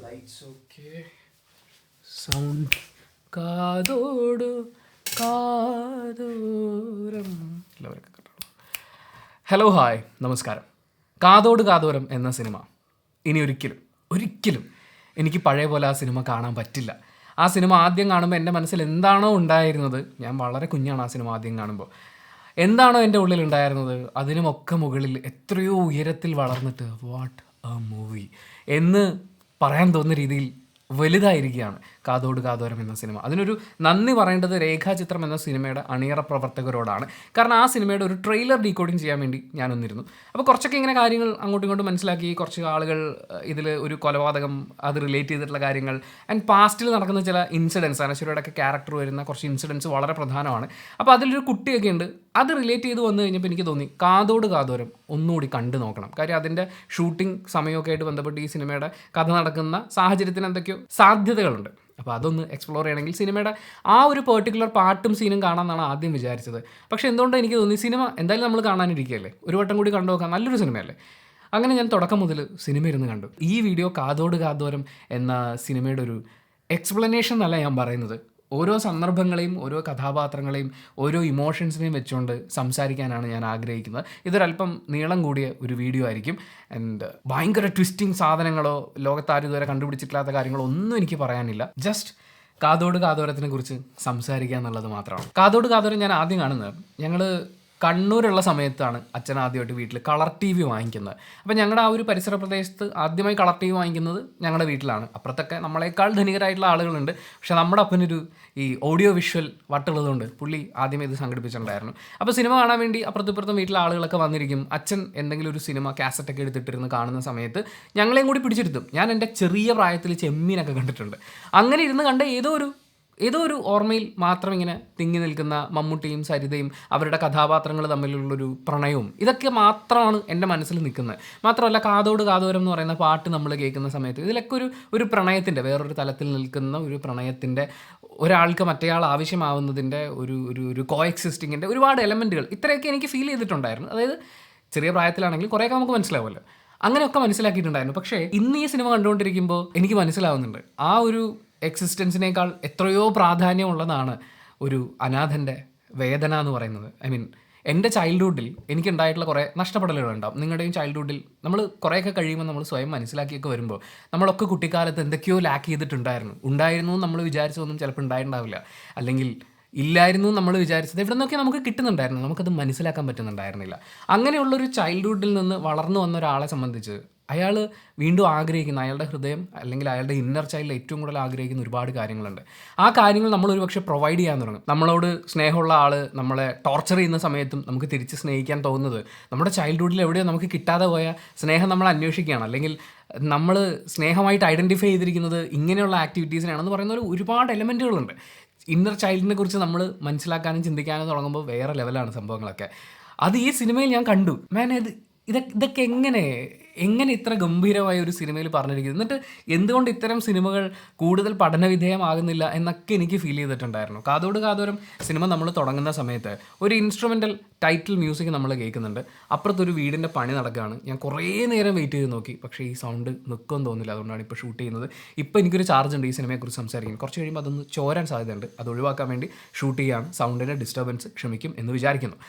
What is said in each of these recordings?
Lights okay. Sound കാതോട് കാതോരം. എല്ലാവർക്കും കേട്ടോ. ഹലോ ഹായ് നമസ്കാരം. കാതോട് കാതോരം എന്ന സിനിമ ഇനി ഒരിക്കലും എനിക്ക് പഴയ പോലെ ആ സിനിമ കാണാൻ പറ്റില്ല. ആ സിനിമ ആദ്യം കാണുമ്പോൾ എൻ്റെ മനസ്സിൽ എന്താണോ ഉണ്ടായിരുന്നത്, ഞാൻ വളരെ കുഞ്ഞാണ് ആ സിനിമ ആദ്യം കാണുമ്പോൾ, എന്താണോ എൻ്റെ ഉള്ളിൽ ഉണ്ടായിരുന്നത് അതിനുമൊക്കെ മുകളിൽ എത്രയോ ഉയരത്തിൽ വളർന്നിട്ട് വാട്ട് എ മൂവി എന്ന് പറയാൻ തോന്നുന്ന രീതിയിൽ വലുതായിരിക്കുകയാണ് കാതോട് കാതോരം എന്ന സിനിമ. അതിനൊരു നന്ദി പറയേണ്ടത് രേഖാചിത്രം എന്ന സിനിമയുടെ അണിയറ പ്രവർത്തകരോടാണ്. കാരണം ആ സിനിമയുടെ ഒരു ട്രെയിലർ ഡീകോഡിങ് ചെയ്യാൻ വേണ്ടി ഞാൻ വന്നിരുന്നു. അപ്പോൾ കുറച്ചൊക്കെ ഇങ്ങനെ കാര്യങ്ങൾ അങ്ങോട്ടും ഇങ്ങോട്ടും മനസ്സിലാക്കി. കുറച്ച് ആളുകൾ ഇതിൽ ഒരു കൊലപാതകം, അത് റിലേറ്റ് ചെയ്തിട്ടുള്ള കാര്യങ്ങൾ, ആൻഡ് പാസ്റ്റിൽ നടക്കുന്ന ചില ഇൻസിഡൻസ്, അനശ്വരയുടെ ഒക്കെ ക്യാരക്ടർ വരുന്ന കുറച്ച് ഇൻസിഡൻസ് വളരെ പ്രധാനമാണ്. അപ്പോൾ അതിലൊരു കുട്ടിയൊക്കെ ഉണ്ട്. അത് റിലേറ്റ് ചെയ്ത് വന്നു കഴിഞ്ഞപ്പോൾ എനിക്ക് തോന്നി കാതോട് കാതോരം ഒന്നുകൂടി കണ്ടു നോക്കണം. കാര്യം അതിൻ്റെ ഷൂട്ടിംഗ് സമയമൊക്കെ ആയിട്ട് ബന്ധപ്പെട്ട് ഈ സിനിമയുടെ കഥ നടക്കുന്ന സാഹചര്യത്തിന് എന്തൊക്കെയോ സാധ്യതകളുണ്ട്. അപ്പോൾ അതൊന്ന് എക്സ്പ്ലോർ ചെയ്യണമെങ്കിൽ സിനിമയുടെ ആ ഒരു പെർട്ടിക്കുലർ പാട്ടും സീനും കാണാമെന്നാണ് ആദ്യം വിചാരിച്ചത്. പക്ഷേ എന്തുകൊണ്ടോ എനിക്ക് തോന്നി സിനിമ എന്തായാലും നമ്മൾ കാണാനിരിക്കുകയല്ലേ, ഒരു വട്ടം കൂടി കണ്ടു നോക്കാം, നല്ലൊരു സിനിമയല്ലേ. അങ്ങനെ ഞാൻ തുടക്കം മുതൽ സിനിമ ഇരുന്ന് കണ്ടു. ഈ വീഡിയോ കാതോട് കാതോരം എന്ന സിനിമയുടെ ഒരു എക്സ്പ്ലനേഷൻ എന്നല്ല ഞാൻ പറയുന്നത്. ഓരോ സന്ദർഭങ്ങളെയും ഓരോ കഥാപാത്രങ്ങളെയും ഓരോ ഇമോഷൻസിനെയും വെച്ചുകൊണ്ട് സംസാരിക്കാനാണ് ഞാൻ ആഗ്രഹിക്കുന്നത്. ഇതൊരല്പം നീളം കൂടിയ ഒരു വീഡിയോ ആയിരിക്കും. ആൻഡ് ഭയങ്കര ട്വിസ്റ്റിംഗ് സാധനങ്ങളോ ലോകത്താരും ഇതുവരെ കണ്ടുപിടിച്ചിട്ടില്ലാത്ത കാര്യങ്ങളോ ഒന്നും എനിക്ക് പറയാനില്ല. ജസ്റ്റ് കാതോട് കാതോരത്തിനെ കുറിച്ച് സംസാരിക്കുക എന്നുള്ളത് മാത്രമാണ്. കാതോട് കാതോരം ഞാൻ ആദ്യം കാണുന്നത്, ഞങ്ങൾ കണ്ണൂരുള്ള സമയത്താണ് അച്ഛൻ ആദ്യമായിട്ട് വീട്ടിൽ കളർ ടി വി വാങ്ങിക്കുന്നത്. അപ്പോൾ ഞങ്ങളുടെ ആ ഒരു പരിസര പ്രദേശത്ത് ആദ്യമായി കളർ ടി വി വാങ്ങിക്കുന്നത് ഞങ്ങളുടെ വീട്ടിലാണ്. അപ്പുറത്തൊക്കെ നമ്മളെക്കാൾ ധനികരായിട്ടുള്ള ആളുകളുണ്ട്. പക്ഷേ നമ്മുടെ അപ്പനൊരു ഈ ഓഡിയോ വിഷ്വൽ വട്ടുള്ളതുകൊണ്ട് പുള്ളി ആദ്യമേ ഇത് സംഘടിപ്പിച്ചിട്ടുണ്ടായിരുന്നു. അപ്പോൾ സിനിമ കാണാൻ വേണ്ടി അപ്പുറത്തും വീട്ടിലെ ആളുകളൊക്കെ വന്നിരിക്കും. അച്ഛൻ എന്തെങ്കിലും ഒരു സിനിമ കാസറ്റൊക്കെ എടുത്തിട്ടിരുന്ന് കാണുന്ന സമയത്ത് ഞങ്ങളെയും കൂടി പിടിച്ചെടുത്തും. ഞാൻ എൻ്റെ ചെറിയ പ്രായത്തിൽ ചെമ്മീനൊക്കെ കണ്ടിട്ടുണ്ട്. അങ്ങനെ ഇരുന്ന് കണ്ട ഏതോ ഒരു ഓർമ്മയിൽ മാത്രം ഇങ്ങനെ തിങ്ങി നിൽക്കുന്ന മമ്മൂട്ടിയും സരിതയും അവരുടെ കഥാപാത്രങ്ങൾ തമ്മിലുള്ളൊരു പ്രണയവും ഇതൊക്കെ മാത്രമാണ് എൻ്റെ മനസ്സിൽ നിൽക്കുന്നത്. മാത്രമല്ല കാതോട് കാതോരം എന്ന് പറയുന്ന പാട്ട് നമ്മൾ കേൾക്കുന്ന സമയത്ത് ഇതിലൊക്കെ ഒരു പ്രണയത്തിൻ്റെ, വേറൊരു തലത്തിൽ നിൽക്കുന്ന ഒരു പ്രണയത്തിൻ്റെ, ഒരാൾക്ക് മറ്റേയാൾ ആവശ്യമാവുന്നതിൻ്റെ ഒരു കോ എക്സിസ്റ്റിങ്ങിൻ്റെ ഒരുപാട് എലമെൻറ്റുകൾ ഇത്രയൊക്കെ എനിക്ക് ഫീൽ ചെയ്തിട്ടുണ്ടായിരുന്നു. അതായത് ചെറിയ പ്രായത്തിലാണെങ്കിൽ കുറേയൊക്കെ നമുക്ക് മനസ്സിലാവുമല്ലോ, അങ്ങനെയൊക്കെ മനസ്സിലാക്കിയിട്ടുണ്ടായിരുന്നു. പക്ഷേ ഇന്ന് ഈ സിനിമ കണ്ടുകൊണ്ടിരിക്കുമ്പോൾ എനിക്ക് മനസ്സിലാവുന്നുണ്ട് ആ ഒരു എക്സിസ്റ്റൻസിനേക്കാൾ എത്രയോ പ്രാധാന്യമുള്ളതാണ് ഒരു അനാഥൻ്റെ വേദന എന്ന് പറയുന്നത്. എൻ്റെ ചൈൽഡ്ഹുഡിൽ എനിക്കുണ്ടായിട്ടുള്ള കുറേ നഷ്ടപ്പെടലുകളുണ്ടാവും. നിങ്ങളുടെയും ചൈൽഡ്ഹുഡിൽ നമ്മൾ കുറേയൊക്കെ കഴിയുമ്പോൾ നമ്മൾ സ്വയം മനസ്സിലാക്കിയൊക്കെ വരുമ്പോൾ നമ്മളൊക്കെ കുട്ടിക്കാലത്ത് എന്തൊക്കെയോ ലാക്ക് ചെയ്തിട്ടുണ്ടായിരുന്നു നമ്മൾ വിചാരിച്ചതൊന്നും ചിലപ്പോൾ ഉണ്ടായിട്ടുണ്ടാവില്ല, അല്ലെങ്കിൽ ഇല്ലായിരുന്നു നമ്മൾ വിചാരിച്ചത് എവിടെ നിന്നൊക്കെ നമുക്ക് കിട്ടുന്നുണ്ടായിരുന്നു, നമുക്കത് മനസ്സിലാക്കാൻ പറ്റുന്നുണ്ടായിരുന്നില്ല. അങ്ങനെയുള്ളൊരു ചൈൽഡ്ഹുഡിൽ നിന്ന് വളർന്നു വന്ന ഒരാളെ സംബന്ധിച്ച് അയാൾ വീണ്ടും ആഗ്രഹിക്കുന്ന, അയാളുടെ ഹൃദയം അല്ലെങ്കിൽ അയാളുടെ ഇന്നർ ചൈൽഡിൽ ഏറ്റവും കൂടുതൽ ആഗ്രഹിക്കുന്ന ഒരുപാട് കാര്യങ്ങളുണ്ട്. ആ കാര്യങ്ങൾ നമ്മൾ ഒരുപക്ഷെ പ്രൊവൈഡ് ചെയ്യാൻ തുടങ്ങും. നമ്മളോട് സ്നേഹമുള്ള ആൾ നമ്മളെ ടോർച്ചർ ചെയ്യുന്ന സമയത്തും നമുക്ക് തിരിച്ച് സ്നേഹിക്കാൻ തോന്നുന്നത് നമ്മുടെ ചൈൽഡ്ഹുഡിൽ എവിടെയോ നമുക്ക് കിട്ടാതെ പോയ സ്നേഹം നമ്മൾ അന്വേഷിക്കുകയാണ്, അല്ലെങ്കിൽ നമ്മൾ സ്നേഹമായിട്ട് ഐഡൻറ്റിഫൈ ചെയ്തിരിക്കുന്നത് ഇങ്ങനെയുള്ള ആക്ടിവിറ്റീസിനാണെന്ന് പറയുന്ന ഒരുപാട് എലമെൻറ്റുകളുണ്ട്. ഇന്നർ ചൈൽഡിനെ കുറിച്ച് നമ്മൾ മനസ്സിലാക്കാനും ചിന്തിക്കാനും തുടങ്ങുമ്പോൾ വേറെ ലെവലാണ് സംഭവങ്ങളൊക്കെ. അത് ഈ സിനിമയിൽ ഞാൻ കണ്ടു. ഇതൊക്കെ എങ്ങനെ ഇത്ര ഗംഭീരമായ ഒരു സിനിമയിൽ പറഞ്ഞിരിക്കുന്നത്, എന്നിട്ട് എന്തുകൊണ്ട് ഇത്തരം സിനിമകൾ കൂടുതൽ പഠനവിധേയമാകുന്നില്ല എന്നൊക്കെ എനിക്ക് ഫീൽ ചെയ്തിട്ടുണ്ടായിരുന്നു. കാതോട് കാതോരം സിനിമ നമ്മൾ തുടങ്ങുന്ന സമയത്ത് ഒരു ഇൻസ്ട്രുമെൻ്റൽ ടൈറ്റിൽ മ്യൂസിക് നമ്മൾ കേൾക്കുന്നുണ്ട്. അപ്പുറത്തൊരു വീടിൻ്റെ പണി നടക്കുകയാണ്. ഞാൻ കുറേ നേരം വെയിറ്റ് ചെയ്ത് നോക്കി, പക്ഷേ ഈ സൗണ്ട് നിൽക്കുമെന്ന് തോന്നുന്നില്ല. അതുകൊണ്ടാണ് ഇപ്പോൾ ഷൂട്ട് ചെയ്യുന്നത്. ഇപ്പോൾ എനിക്കൊരു ചാർജ് ഉണ്ട് ഈ സിനിമയെക്കുറിച്ച് സംസാരിക്കാൻ. കുറച്ച് കഴിയുമ്പോൾ അതൊന്ന് ചോരാൻ സാധ്യതയുണ്ട്. അത് ഒഴിവാക്കാൻ വേണ്ടി ഷൂട്ട് ചെയ്യുകയാണ്. സൗണ്ടിൻ്റെ ഡിസ്റ്റർബൻസ് ക്ഷമിക്കും എന്ന് വിചാരിക്കുന്നു.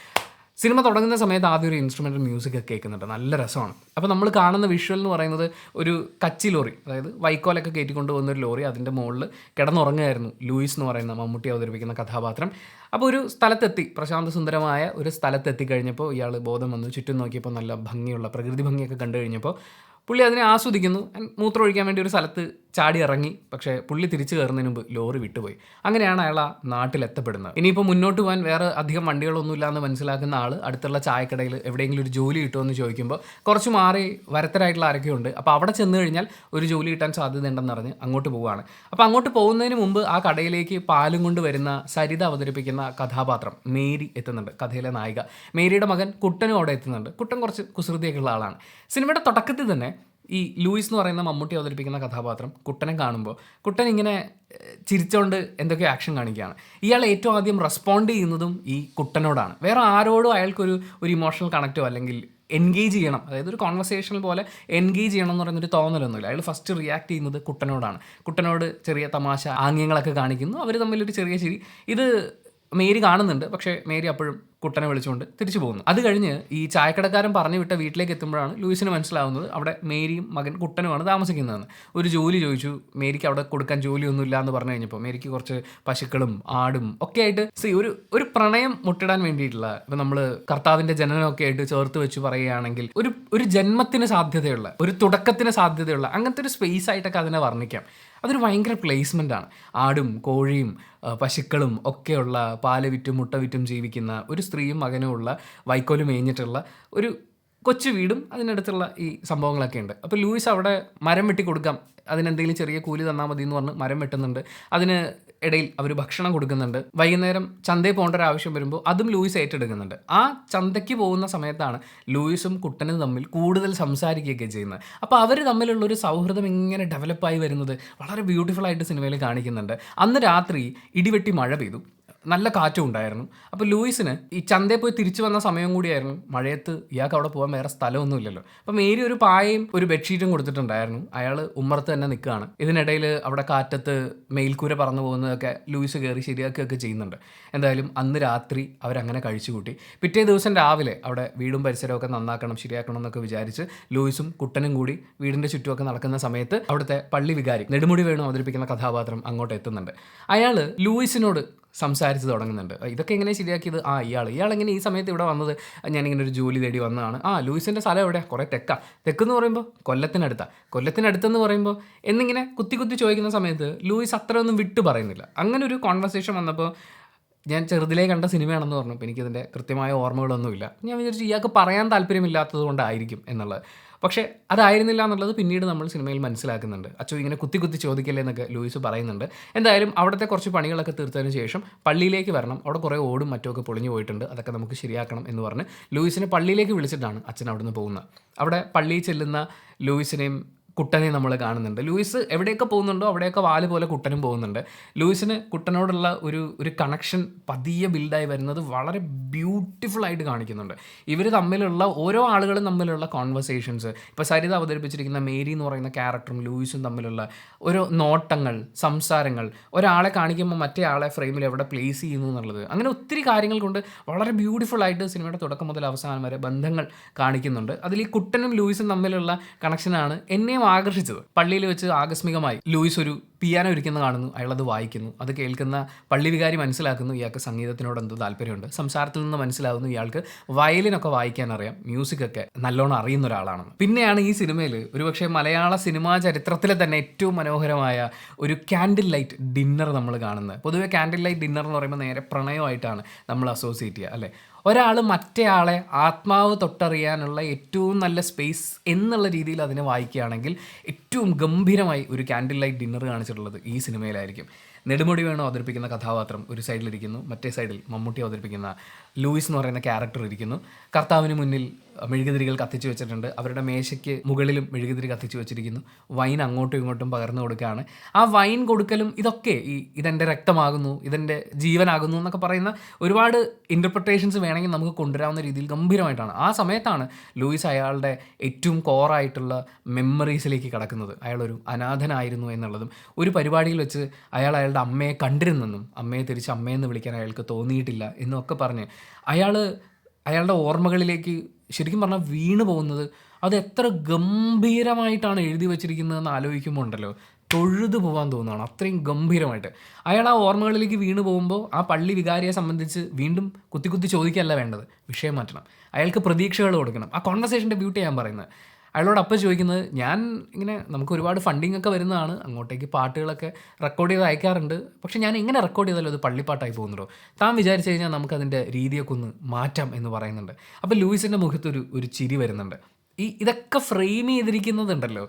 സിനിമ തുടങ്ങുന്ന സമയത്ത് ആദ്യം ഒരു ഇൻസ്ട്രുമെൻ്റൽ മ്യൂസിക് ഒക്കെ കേൾക്കുന്നുണ്ട്, നല്ല രസമാണ്. അപ്പോൾ നമ്മൾ കാണുന്ന വിഷ്വൽ എന്ന് പറയുന്നത് ഒരു കച്ചി ലോറി, അതായത് വൈക്കോലൊക്കെ കയറ്റിക്കൊണ്ട് പോകുന്നൊരു ലോറി, അതിൻ്റെ മുകളിൽ കിടന്നുറങ്ങുകയായിരുന്നു ലൂയിസ് എന്ന് പറയുന്ന മമ്മൂട്ടി അവതരിപ്പിക്കുന്ന കഥാപാത്രം. അപ്പോൾ ഒരു സ്ഥലത്തെത്തി, പ്രശാന്ത സുന്ദരമായ ഒരു സ്ഥലത്തെത്തിക്കഴിഞ്ഞപ്പോൾ ഇയാൾ ബോധം വന്നു. ചുറ്റും നോക്കിയപ്പോൾ നല്ല ഭംഗിയുള്ള പ്രകൃതി ഭംഗിയൊക്കെ കണ്ടു കഴിഞ്ഞപ്പോൾ പുള്ളി അതിനെ ആസ്വദിക്കുന്നു. മൂത്രം ഒഴിക്കാൻ വേണ്ടി ഒരു സ്ഥലത്ത് ചാടി ഇറങ്ങി. പക്ഷേ പുള്ളി തിരിച്ചു കയറുന്നതിന് മുമ്പ് ലോറി വിട്ടുപോയി. അങ്ങനെയാണ് അയാൾ ആ നാട്ടിലെത്തപ്പെടുന്നത്. ഇനിയിപ്പോൾ മുന്നോട്ട് പോകാൻ വേറെ അധികം വണ്ടികളൊന്നുമില്ല എന്ന് മനസ്സിലാക്കുന്ന ആൾ അടുത്തുള്ള ചായക്കടയിൽ എവിടെയെങ്കിലും ഒരു ജോലി കിട്ടുമെന്ന് ചോദിക്കുമ്പോൾ കുറച്ച് മാറി വരത്തരായിട്ടുള്ള ആരൊക്കെ ഉണ്ട്. അപ്പോൾ അവിടെ ചെന്ന് കഴിഞ്ഞാൽ ഒരു ജോലി കിട്ടാൻ സാധ്യതയുണ്ടെന്ന് പറഞ്ഞ് അങ്ങോട്ട് പോവുകയാണ്. അപ്പോൾ അങ്ങോട്ട് പോകുന്നതിന് മുമ്പ് ആ കടയിലേക്ക് പാലും കൊണ്ട് വരുന്ന സരിത അവതരിപ്പിക്കുന്ന കഥാപാത്രം മേരി എത്തുന്നുണ്ട്, കഥയിലെ നായിക. മേരിയുടെ മകൻ കുട്ടനും അവിടെ എത്തുന്നുണ്ട്. കുട്ടൻ കുറച്ച് കുസൃതിയൊക്കെ ഉള്ള ആളാണ്. സിനിമയുടെ തുടക്കത്തിൽ തന്നെ ഈ ലൂയിസ് എന്ന് പറയുന്ന മമ്മൂട്ടി അവതരിപ്പിക്കുന്ന കഥാപാത്രം കുട്ടനെ കാണുമ്പോൾ കുട്ടൻ ഇങ്ങനെ ചിരിച്ചുകൊണ്ട് എന്തൊക്കെയോ ആക്ഷൻ കാണിക്കുകയാണ്. ഇയാൾ ഏറ്റവും ആദ്യം റെസ്പോണ്ട് ചെയ്യുന്നതും ഈ കുട്ടനോടാണ്. വേറെ ആരോടും അയാൾക്കൊരു ഇമോഷണൽ കണക്റ്റോ അല്ലെങ്കിൽ എൻഗേജ് ചെയ്യണം, അതായത് ഒരു കോൺവെർസേഷണൽ പോലെ എൻഗേജ് ചെയ്യണം എന്ന് പറയുന്നൊരു തോന്നലൊന്നുമില്ല. അയാൾ ഫസ്റ്റ് റിയാക്ട് ചെയ്യുന്നത് കുട്ടനോടാണ്. കുട്ടനോട് ചെറിയ തമാശ ആംഗ്യങ്ങളൊക്കെ കാണിക്കുന്നു, അവർ തമ്മിലൊരു ചെറിയ ചിരി. ഇത് മേരി കാണുന്നുണ്ട്, പക്ഷേ മേരി അപ്പോഴും കുട്ടനെ വിളിച്ചുകൊണ്ട് തിരിച്ചു പോകുന്നു. അത് കഴിഞ്ഞ് ഈ ചായക്കടക്കാരൻ പറഞ്ഞു വിട്ട വീട്ടിലേക്ക് എത്തുമ്പോഴാണ് ലൂയിസിന് മനസ്സിലാവുന്നത് അവിടെ മേരിയും മകൻ കുട്ടനുമാണ് താമസിക്കുന്നതെന്ന്. ഒരു ജോലി ചോദിച്ചു, മേരിക്ക് അവിടെ കൊടുക്കാൻ ജോലിയൊന്നും ഇല്ല എന്ന് പറഞ്ഞു കഴിഞ്ഞപ്പോൾ മേരിക്ക് കുറച്ച് പശുക്കളും ആടും ഒക്കെ ആയിട്ട് ഒരു പ്രണയം മുട്ടിടാൻ വേണ്ടിയിട്ടുള്ള, ഇപ്പം നമ്മൾ കർത്താവിൻ്റെ ജനനമൊക്കെ ആയിട്ട് ചേർത്ത് വെച്ച് പറയുകയാണെങ്കിൽ ഒരു ജന്മത്തിന് സാധ്യതയുള്ള, ഒരു തുടക്കത്തിന് സാധ്യതയുള്ള അങ്ങനത്തെ ഒരു സ്പേസ് ആയിട്ടൊക്കെ അതിനെ വർണ്ണിക്കാം. അതൊരു ഭയങ്കര പ്ലേസ്മെൻ്റ് ആണ്. ആടും കോഴിയും പശുക്കളും ഒക്കെയുള്ള, പാല് വിറ്റും മുട്ട വിറ്റും ജീവിക്കുന്ന ഒരു സ്ത്രീയും മകനും ഉള്ള, വൈക്കോല് മേഞ്ഞിട്ടുള്ള ഒരു കൊച്ചു വീടും അതിനടുത്തുള്ള ഈ സംഭവങ്ങളൊക്കെ ഉണ്ട്. അപ്പോൾ ലൂയിസ് അവിടെ മരം വെട്ടി കൊടുക്കാം, അതിനെന്തെങ്കിലും ചെറിയ കൂലി തന്നാൽ മതി എന്ന് പറഞ്ഞ് മരം വെട്ടുന്നുണ്ട്. അതിന് ഇടയിൽ അവർ ഭക്ഷണം കൊടുക്കുന്നുണ്ട്. വൈകുന്നേരം ചന്തയിൽ പോകേണ്ട ഒരു ആവശ്യം വരുമ്പോൾ അതും ലൂയിസ് ഏറ്റെടുക്കുന്നുണ്ട്. ആ ചന്തയ്ക്ക് പോകുന്ന സമയത്താണ് ലൂയിസും കുട്ടനും തമ്മിൽ കൂടുതൽ സംസാരിക്കുകയൊക്കെ ചെയ്യുന്നത്. അപ്പോൾ അവർ തമ്മിലുള്ളൊരു സൗഹൃദം ഇങ്ങനെ ഡെവലപ്പായി വരുന്നത് വളരെ ബ്യൂട്ടിഫുൾ ആയിട്ട് സിനിമയിൽ കാണിക്കുന്നുണ്ട്. അന്ന് രാത്രി ഇടിവെട്ടി മഴ പെയ്തു, നല്ല കാറ്റും ഉണ്ടായിരുന്നു. അപ്പോൾ ലൂയിസിന് ഈ ചന്തയിൽ പോയി തിരിച്ചു വന്ന സമയം കൂടിയായിരുന്നു. മഴയത്ത് ഇയാൾക്ക് അവിടെ പോകാൻ വേറെ സ്ഥലമൊന്നുമില്ലല്ലോ. അപ്പം മേരി ഒരു പായയും ഒരു ബെഡ്ഷീറ്റും കൊടുത്തിട്ടുണ്ടായിരുന്നു. അയാൾ ഉമ്മറത്ത് തന്നെ നിൽക്കുകയാണ്. ഇതിനിടയിൽ അവിടെ കാറ്റത്ത് മെയിൽക്കൂര പറന്നു പോകുന്നതൊക്കെ ലൂയിസ് കയറി ശരിയാക്കുകയൊക്കെ ചെയ്യുന്നുണ്ട്. എന്തായാലും അന്ന് രാത്രി അവരങ്ങനെ കഴിച്ചു കൂട്ടി. പിറ്റേ ദിവസം രാവിലെ അവിടെ വീടും പരിസരമൊക്കെ നന്നാക്കണം, ശരിയാക്കണം എന്നൊക്കെ വിചാരിച്ച് ലൂയിസും കുട്ടനും കൂടി വീടിൻ്റെ ചുറ്റുമൊക്കെ നടക്കുന്ന സമയത്ത് അവിടുത്തെ പള്ളി വികാരി നെടുമുടി വേണു അവതരിപ്പിക്കുന്ന കഥാപാത്രം അങ്ങോട്ട് എത്തുന്നുണ്ട്. അയാൾ ലൂയിസിനോട് സംസാരിച്ച് തുടങ്ങുന്നുണ്ട്. ഇതൊക്കെ എങ്ങനെ ശരിയാക്കിയത്? ഇയാൾ എങ്ങനെ ഈ സമയത്ത് ഇവിടെ വന്നത്? ഞാനിങ്ങനെ ഒരു ജോലി തേടി വന്നതാണ്. ലൂയിസിൻ്റെ സ്ഥലം എവിടെയാണ്? കുറേ തെക്കെന്ന് പറയുമ്പോൾ കൊല്ലത്തിനടുത്തെന്ന് പറയുമ്പോൾ എന്നിങ്ങനെ കുത്തി ചോദിക്കുന്ന സമയത്ത് ലൂയിസ് അത്രയൊന്നും വിട്ടു പറയുന്നില്ല. അങ്ങനെ ഒരു കോൺവെർസേഷൻ വന്നപ്പോൾ ഞാൻ ചെറുതിലേ കണ്ട സിനിമയാണെന്ന് പറഞ്ഞപ്പോൾ എനിക്കതിൻ്റെ കൃത്യമായ ഓർമ്മകളൊന്നുമില്ല. ഞാൻ വിചാരിച്ചു ഇയാൾക്ക് പറയാൻ താല്പര്യമില്ലാത്തത് കൊണ്ടായിരിക്കും എന്നുള്ളത്. പക്ഷേ അതായിരുന്നില്ല എന്നുള്ളത് പിന്നീട് നമ്മൾ സിനിമയിൽ മനസ്സിലാക്കുന്നുണ്ട്. അച്ചോ ഇങ്ങനെ കുത്തി ചോദിക്കല്ലേ എന്നൊക്കെ ലൂയിസ് പറയുന്നുണ്ട്. എന്തായാലും അവിടുത്തെ കുറച്ച് പണികളൊക്കെ തീർത്തതിന് ശേഷം പള്ളിയിലേക്ക് വരണം, അവിടെ കുറേ ഓടും മറ്റുമൊക്കെ പൊളിഞ്ഞു പോയിട്ടുണ്ട്, അതൊക്കെ നമുക്ക് ശരിയാക്കണം എന്ന് പറഞ്ഞ് ലൂയിസിനെ പള്ളിയിലേക്ക് വിളിച്ചിട്ടാണ് അച്ഛൻ അവിടെ നിന്ന് പോകുന്നത്. അവിടെ പള്ളിയിൽ ചെല്ലുന്ന ലൂയിസിനെയും കുട്ടനെ നമ്മൾ കാണുന്നുണ്ട്. ലൂയിസ് എവിടെയൊക്കെ പോകുന്നുണ്ടോ അവിടെയൊക്കെ വാല് പോലെ കുട്ടനും പോകുന്നുണ്ട്. ലൂയിസിന് കുട്ടനോടുള്ള ഒരു കണക്ഷൻ പതിയെ ബിൽഡായി വരുന്നത് വളരെ ബ്യൂട്ടിഫുൾ ആയിട്ട് കാണിക്കുന്നുണ്ട്. ഇവർ തമ്മിലുള്ള ഓരോ ആളുകളും തമ്മിലുള്ള കോൺവെർസേഷൻസ്, ഇപ്പോൾ സരിത അവതരിപ്പിച്ചിരിക്കുന്ന മേരി എന്ന് പറയുന്ന ക്യാരക്ടറും ലൂയിസും തമ്മിലുള്ള ഓരോ നോട്ടങ്ങൾ, സംസാരങ്ങൾ, ഒരാളെ കാണിക്കുമ്പോൾ മറ്റേ ആളെ ഫ്രെയിമിൽ എവിടെ പ്ലേസ് ചെയ്യുന്നു എന്നുള്ളത്, അങ്ങനെ ഒത്തിരി കാര്യങ്ങൾ കൊണ്ട് വളരെ ബ്യൂട്ടിഫുൾ ആയിട്ട് സിനിമയുടെ തുടക്കം മുതൽ അവസാനം വരെ ബന്ധങ്ങൾ കാണിക്കുന്നുണ്ട്. അതിൽ ഈ കുട്ടനും ലൂയിസും തമ്മിലുള്ള കണക്ഷനാണ് എന്നെ ആകർഷിച്ചത്. പള്ളിയിൽ വെച്ച് ആകസ്മികമായി ലൂയിസ് ഒരു പിയാനോ ഇരിക്കുന്നത് കാണുന്നു, അയാളത് വായിക്കുന്നു. അത് കേൾക്കുന്ന പള്ളി വികാരി മനസ്സിലാക്കുന്നു ഇയാൾക്ക് സംഗീതത്തിനോട് എന്തോ താല്പര്യമുണ്ട്. സംസാരത്തിൽ നിന്ന് മനസ്സിലാവുന്നു ഇയാൾക്ക് വയലിനൊക്കെ വായിക്കാൻ അറിയാം, മ്യൂസിക്കൊക്കെ നല്ലോണം അറിയുന്ന ഒരാളാണെന്ന്. പിന്നെയാണ് ഈ സിനിമയിൽ ഒരുപക്ഷെ മലയാള സിനിമാ ചരിത്രത്തിലെ തന്നെ ഏറ്റവും മനോഹരമായ ഒരു ക്യാൻഡിൽ ലൈറ്റ് ഡിന്നർ നമ്മൾ കാണുന്നത്. പൊതുവെ ക്യാൻഡിൽ ലൈറ്റ് ഡിന്നർ എന്ന് പറയുമ്പോൾ നേരെ പ്രണയമായിട്ടാണ് നമ്മൾ അസോസിയേറ്റ് ചെയ്യുക, അല്ലേ? ഒരാൾ മറ്റേ ആളെ ആത്മാവ് തൊട്ടറിയാനുള്ള ഏറ്റവും നല്ല സ്പേസ് എന്നുള്ള രീതിയിൽ അതിനെ വായിക്കുകയാണെങ്കിൽ ഏറ്റവും ഗംഭീരമായി ഒരു ക്യാൻഡിൽ ലൈറ്റ് ഡിന്നർ കാണിച്ചിട്ടുള്ളത് ഈ സിനിമയിലായിരിക്കും. നെടുമുടി വേണു അവതരിപ്പിക്കുന്ന കഥാപാത്രം ഒരു സൈഡിലിരിക്കുന്നു, മറ്റേ സൈഡിൽ മമ്മൂട്ടി അവതരിപ്പിക്കുന്ന ലൂയിസ് എന്ന് പറയുന്ന ക്യാരക്ടർ ഇരിക്കുന്നു. കർത്താവിന് മുന്നിൽ മെഴുകുതിരികൾ കത്തിച്ചു വെച്ചിട്ടുണ്ട്. അവരുടെ മേശയ്ക്ക് മുകളിലും മെഴുകുതിരി കത്തിച്ചു വെച്ചിരിക്കുന്നു. വൈൻ അങ്ങോട്ടും ഇങ്ങോട്ടും പകർന്നു കൊടുക്കുകയാണ്. ആ വൈൻ കൊടുക്കലും ഇതൊക്കെ ഇതെൻ്റെ രക്തമാകുന്നു, ഇതെൻ്റെ ജീവനാകുന്നു എന്നൊക്കെ പറയുന്ന ഒരുപാട് ഇൻ്റർപ്രിട്ടേഷൻസ് വേണമെങ്കിൽ നമുക്ക് കൊണ്ടുവരാവുന്ന രീതിയിൽ ഗംഭീരമായിട്ടാണ്. ആ സമയത്താണ് ലൂയിസ് അയാളുടെ ഏറ്റവും കോറായിട്ടുള്ള മെമ്മറീസിലേക്ക് കടക്കുന്നത്. അയാളൊരു അനാഥനായിരുന്നു എന്നുള്ളതും ഒരു പരിപാടിയിൽ വെച്ച് അയാളുടെ അമ്മയെ കണ്ടിരുന്നെന്നും അമ്മയെ തിരിച്ച് അമ്മയെന്ന് വിളിക്കാൻ അയാൾക്ക് തോന്നിയിട്ടില്ല എന്നും ഒക്കെ പറഞ്ഞ് അയാളുടെ ഓർമ്മകളിലേക്ക് ശരിക്കും പറഞ്ഞാൽ വീണു പോകുന്നത്, അത് എത്ര ഗംഭീരമായിട്ടാണ് എഴുതി വച്ചിരിക്കുന്നതെന്ന് ആലോചിക്കുമ്പോൾ ഉണ്ടല്ലോ തൊഴുതു പോകാൻ തോന്നുകയാണ്. അത്രയും ഗംഭീരമായിട്ട് അയാൾ ആ ഓർമ്മകളിലേക്ക് വീണു പോകുമ്പോൾ ആ പള്ളി വികാരിയെ സംബന്ധിച്ച് വീണ്ടും കുത്തി ചോദിക്കുകയല്ല വേണ്ടത്, വിഷയം മാറ്റണം. അയാൾക്ക് പ്രതീക്ഷകൾ കൊടുക്കണം. ആ കോൺവെർസേഷൻ്റെ ബ്യൂട്ടി ഞാൻ പറയുന്നത്. അയാളോട് അപ്പം ചോദിക്കുന്നത്, ഞാൻ ഇങ്ങനെ നമുക്ക് ഒരുപാട് ഫണ്ടിങ് ഒക്കെ വരുന്നതാണ്, അങ്ങോട്ടേക്ക് പാട്ടുകളൊക്കെ റെക്കോർഡ് ചെയ്ത് അയക്കാറുണ്ട്, പക്ഷേ ഞാൻ എങ്ങനെ റെക്കോർഡ് ചെയ്താലും അത് പള്ളിപ്പാട്ടായി പോകുന്നുണ്ടോ? താൻ വിചാരിച്ചു കഴിഞ്ഞാൽ നമുക്കതിൻ്റെ രീതിയൊക്കെ ഒന്ന് മാറ്റാം എന്ന് പറയുന്നുണ്ട്. അപ്പോൾ ലൂയിസിൻ്റെ മുഖത്തൊരു ചിരി വരുന്നുണ്ട്. ഇതൊക്കെ ഫ്രെയിം ചെയ്തിരിക്കുന്നതുണ്ടല്ലോ,